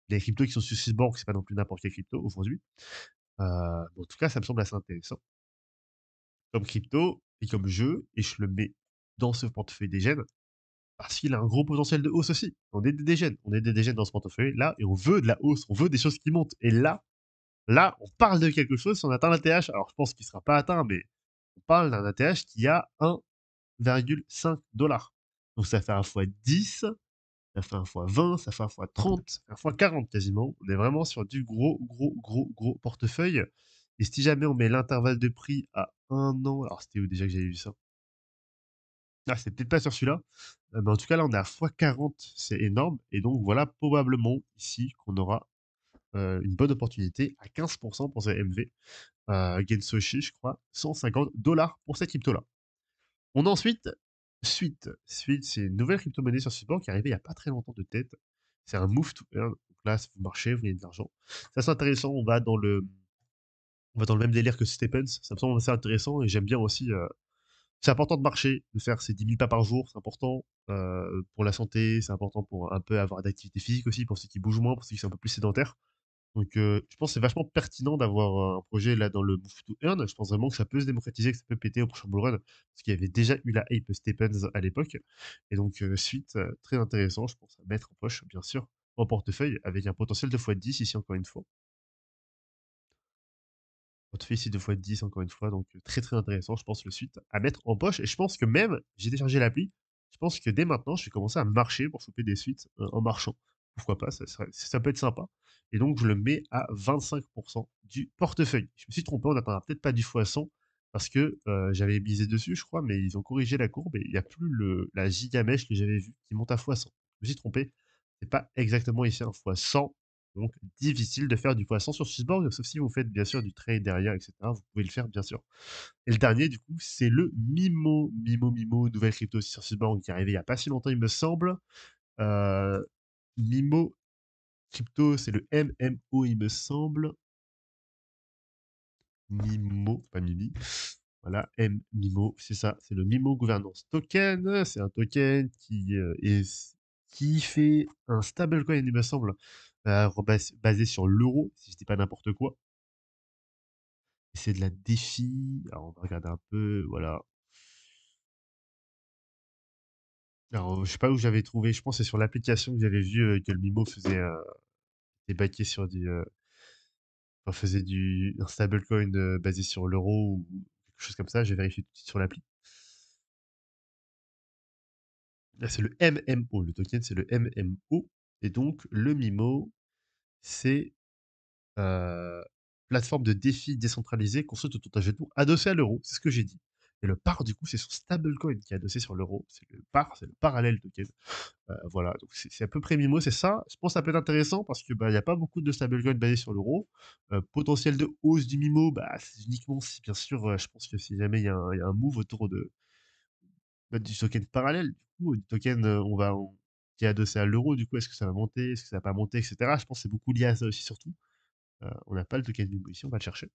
les cryptos qui sont sur Swissborg, c'est pas non plus n'importe quel crypto aujourd'hui. En tout cas, ça me semble assez intéressant comme crypto et comme jeu, et je le mets dans ce portefeuille des gènes parce qu'il a un gros potentiel de hausse aussi. On est des dégènes dans ce portefeuille là, et on veut de la hausse, on veut des choses qui montent. Et là, on parle de quelque chose si on atteint l'ATH. Alors, je pense qu'il ne sera pas atteint, mais on parle d'un ATH qui a 1,5 $. Donc, ça fait un fois 10, ça fait un fois 20, ça fait un fois 30, ça fait un fois 40 quasiment. On est vraiment sur du gros, gros, gros, gros portefeuille. Et si jamais on met l'intervalle de prix à 1 an, alors c'était où déjà que j'avais vu ça? Ah, c'est peut-être pas sur celui-là. Mais en tout cas, là, on est à x40, c'est énorme. Et donc, voilà probablement ici qu'on aura une bonne opportunité à 15% pour ces MV. Gensoshi, je crois, 150 $ pour cette crypto-là. On a ensuite Suite. Suite, c'est une nouvelle crypto-monnaie sur support qui est arrivée il n'y a pas très longtemps de tête. C'est un move to earn. Donc là, si vous marchez, vous gagnez de l'argent. Ça, c'est intéressant. On va dans le même délire que Steppens. Ça me semble assez intéressant et j'aime bien aussi. C'est important de marcher, de faire ses 10 000 pas par jour, c'est important pour la santé, c'est important pour un peu avoir d'activité physique aussi, pour ceux qui bougent moins, pour ceux qui sont un peu plus sédentaires. Donc, je pense que c'est vachement pertinent d'avoir un projet là dans le Move to Earn. Je pense vraiment que ça peut se démocratiser, que ça peut péter au prochain bull run, parce qu'il y avait déjà eu la hype Steppens à l'époque. Et donc, suite, très intéressant, je pense, à mettre en poche, bien sûr, en portefeuille, avec un potentiel de x10 ici, encore une fois. Portefeuille ici 2x10 encore une fois, donc très très intéressant, je pense, le suite à mettre en poche. Et je pense que même, j'ai téléchargé l'appli, je pense que dès maintenant, je vais commencer à marcher pour choper des suites en marchant. Pourquoi pas, ça peut être sympa. Et donc, je le mets à 25% du portefeuille. Je me suis trompé, on n'atteindra peut-être pas du x100 parce que j'avais misé dessus, je crois, mais ils ont corrigé la courbe et il n'y a plus la gigamèche que j'avais vue qui monte à x100. Je me suis trompé, c'est pas exactement ici un x100. Donc, difficile de faire du poisson sur Swissborg, sauf si vous faites bien sûr du trade derrière, etc. Vous pouvez le faire, bien sûr. Et le dernier, du coup, c'est le Mimo. Mimo, Mimo, nouvelle crypto aussi sur Swissborg qui est arrivé il n'y a pas si longtemps, il me semble. Euh, Mimo Crypto, c'est le MMO, il me semble. Mimo, pas Mimi. Voilà, MIMO, c'est ça, c'est le Mimo Governance Token. C'est un token qui fait un stablecoin, il me semble, basé sur l'euro, si je dis pas n'importe quoi. Et c'est de la défi. Alors, on va regarder un peu, voilà. Alors, je sais pas où j'avais trouvé, je pense que c'est sur l'application que j'avais vu que le Mimo était backé sur enfin, faisait un stablecoin basé sur l'euro ou quelque chose comme ça. J'ai vérifié tout de suite sur l'appli. Là, c'est le MMO. Le token, c'est le MMO. Et donc, le MIMO, c'est plateforme de défi décentralisée construite autour d'un jeton adossé à l'euro. C'est ce que j'ai dit. Et le par, du coup, c'est son stablecoin qui est adossé sur l'euro. C'est le par, c'est le parallèle token. Voilà, donc c'est à peu près Mimo, c'est ça. Je pense que ça peut être intéressant parce que bah, il n'y a pas beaucoup de stablecoins basés sur l'euro. Potentiel de hausse du Mimo, bah, c'est uniquement si, bien sûr, je pense que si jamais il y a un move autour du token parallèle, du coup, du token qui est adossé à l'euro, du coup, est-ce que ça va monter, est-ce que ça va pas monter, etc. Je pense que c'est beaucoup lié à ça aussi, surtout. On n'a pas le token Mimo ici, on va le chercher.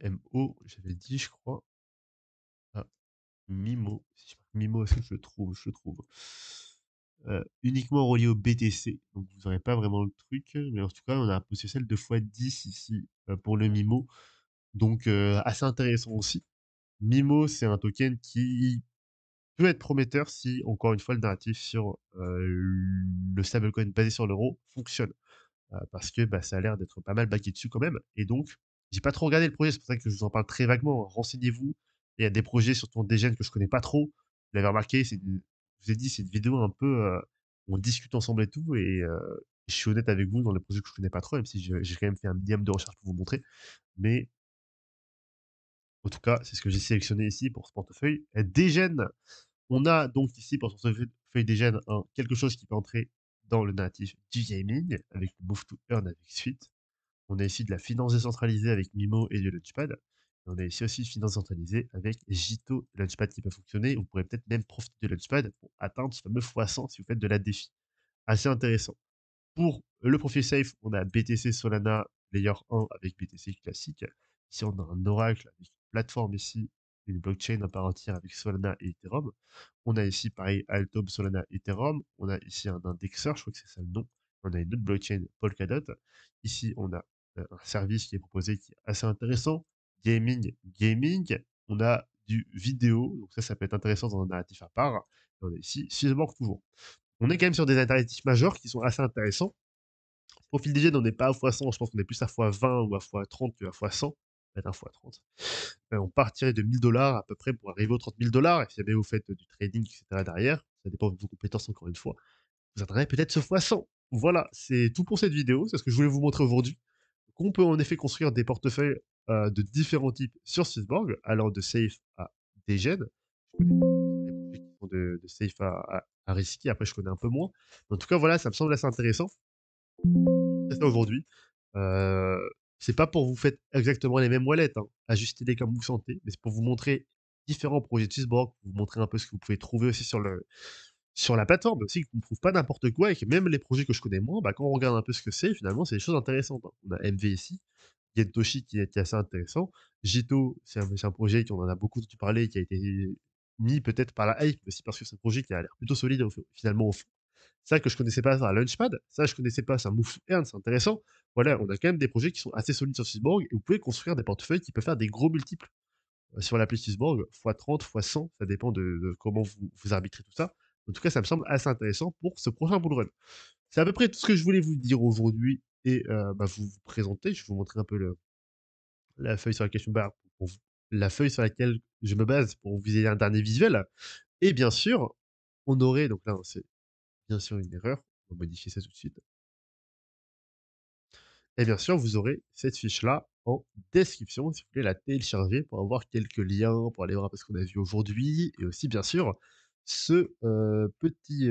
MMO, j'avais dit, je crois. Ah, Mimo. Si je marque Mimo, est-ce que je le trouve? Je le trouve. Uniquement relié au BTC, donc vous n'aurez pas vraiment le truc, mais en tout cas, on a un potentiel de x10 ici pour le Mimo, donc assez intéressant aussi. Mimo, c'est un token qui peut être prometteur si, encore une fois, le narratif sur le stablecoin basé sur l'euro fonctionne. Parce que bah, ça a l'air d'être pas mal baqué dessus quand même. Et donc, j'ai pas trop regardé le projet, c'est pour ça que je vous en parle très vaguement. Renseignez-vous. Il y a des projets, surtout en dégène, que je connais pas trop. Vous l'avez remarqué, je vous ai dit, c'est une vidéo un peu où on discute ensemble et tout. Et je suis honnête avec vous dans les projets que je connais pas trop, même si j'ai quand même fait un minimum de recherche pour vous montrer. Mais en tout cas, c'est ce que j'ai sélectionné ici pour ce portefeuille. Dégène, on a donc ici pour ce portefeuille Dégène quelque chose qui peut entrer dans le natif du gaming avec le Move to Earn avec Suite. On a ici de la finance décentralisée avec Mimo et du Launchpad. Et on a ici aussi une finance centralisée avec Jito et Launchpad qui peut fonctionner. Vous pourrez peut-être même profiter de Launchpad pour atteindre ce fameux x100 si vous faites de la défi. Assez intéressant. Pour le profil safe, on a BTC Solana Layer 1 avec BTC classique. Ici, on a un Oracle avec une plateforme ici, une blockchain à part entière avec Solana et Ethereum. On a ici, pareil, Altom, Solana, Ethereum. On a ici un indexeur, je crois que c'est ça le nom. On a une autre blockchain, Polkadot. Ici, on a un service qui est proposé qui est assez intéressant. Gaming. On a du vidéo, donc ça peut être intéressant dans un narratif à part. Et on a ici Swissborg toujours. On est quand même sur des alternatifs majeurs qui sont assez intéressants. Profil d'hygiène, on n'est pas à x100, je pense qu'on est plus à x20 ou à x30 que à x100. Peut-être un x30. On partirait de 1000 $ à peu près pour arriver aux 30 000 $. Et si jamais vous faites du trading, etc. derrière, ça dépend de vos compétences encore une fois, vous atteindrez peut-être ce x100. Voilà, c'est tout pour cette vidéo. C'est ce que je voulais vous montrer aujourd'hui. On peut en effet construire des portefeuilles de différents types sur Swissborg, allant de safe à degen. Je connais les projets qui sont de safe à risky. Après, je connais un peu moins. En tout cas, voilà, ça me semble assez intéressant. C'est ça aujourd'hui. Euh, c'est pas pour vous faire exactement les mêmes wallets, hein. Ajustez-les comme vous sentez, mais c'est pour vous montrer différents projets de Swissborg, vous montrer un peu ce que vous pouvez trouver aussi sur la plateforme, aussi qu'on ne trouve pas n'importe quoi et que même les projets que je connais moins, bah, quand on regarde un peu ce que c'est, finalement, c'est des choses intéressantes, hein. On a MV ici, Gentoshi qui est assez intéressant. Jito, c'est un projet qu'on en a beaucoup entendu parler, qui a été mis peut-être par la hype, mais aussi parce que c'est un projet qui a l'air plutôt solide finalement au fond. Ça que je connaissais pas, ça, Launchpad, ça je connaissais pas, ça Move to Earn, c'est intéressant. Voilà, on a quand même des projets qui sont assez solides sur Swissborg et vous pouvez construire des portefeuilles qui peuvent faire des gros multiples sur l'appli Swissborg, x30, x100, ça dépend de comment vous arbitrez tout ça. En tout cas, ça me semble assez intéressant pour ce prochain bull run. C'est à peu près tout ce que je voulais vous dire aujourd'hui et bah, vous présenter. Je vais vous montrer un peu la feuille sur laquelle je me base la feuille sur laquelle je me base pour vous ayez un dernier visuel. Et bien sûr, on aurait, donc là, c'est bien sûr une erreur. On va modifier ça tout de suite. Et bien sûr, vous aurez cette fiche-là en description si vous voulez la télécharger pour avoir quelques liens, pour aller voir un peu ce qu'on a vu aujourd'hui. Et aussi, bien sûr, ce petit,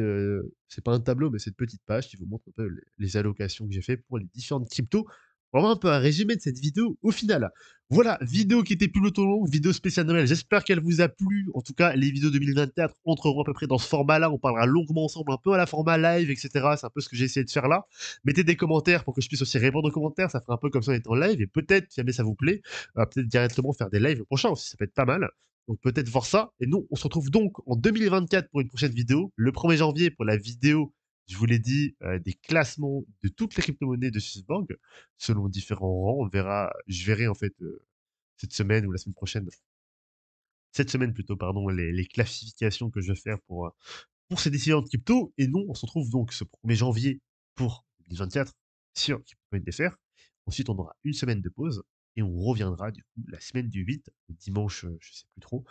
c'est pas un tableau, mais cette petite page qui vous montre un peu les allocations que j'ai fait pour les différentes cryptos vraiment un peu un résumé de cette vidéo au final. Voilà, vidéo qui était plutôt longue, vidéo spéciale Noël. J'espère qu'elle vous a plu. En tout cas, les vidéos 2024 entreront à peu près dans ce format-là. On parlera longuement ensemble, un peu à la format live, etc. C'est un peu ce que j'ai essayé de faire là. Mettez des commentaires pour que je puisse aussi répondre aux commentaires. Ça fera un peu comme ça en étant live. Et peut-être, si jamais ça vous plaît, peut-être directement faire des lives prochains aussi. Ça peut être pas mal. Donc peut-être voir ça. Et nous, on se retrouve donc en 2024 pour une prochaine vidéo. Le 1er janvier pour la vidéo, je vous l'ai dit, des classements de toutes les crypto-monnaies de Swissborg selon différents rangs. Je verrai en fait cette semaine ou la semaine prochaine, cette semaine plutôt, pardon, les classifications que je vais faire pour ces décisions de crypto. Et non, on se retrouve donc ce 1er janvier pour 2024 sur Crypto.fr. Ensuite, on aura une semaine de pause et on reviendra du coup la semaine du 8, dimanche, je sais plus trop,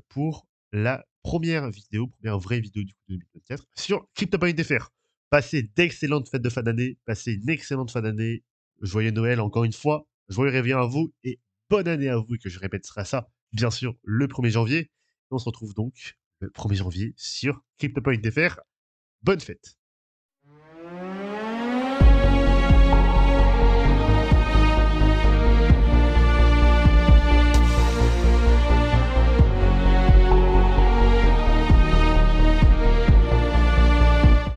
pour la première vraie vidéo du coup de 2024 sur Crypto.fr. Passez d'excellentes fêtes de fin d'année, passez une excellente fin d'année, joyeux Noël encore une fois, joyeux réveillon à vous et bonne année à vous et que je répéterai ça bien sûr le 1er janvier. Et on se retrouve donc le 1er janvier sur Crypto.fr. Bonne fête!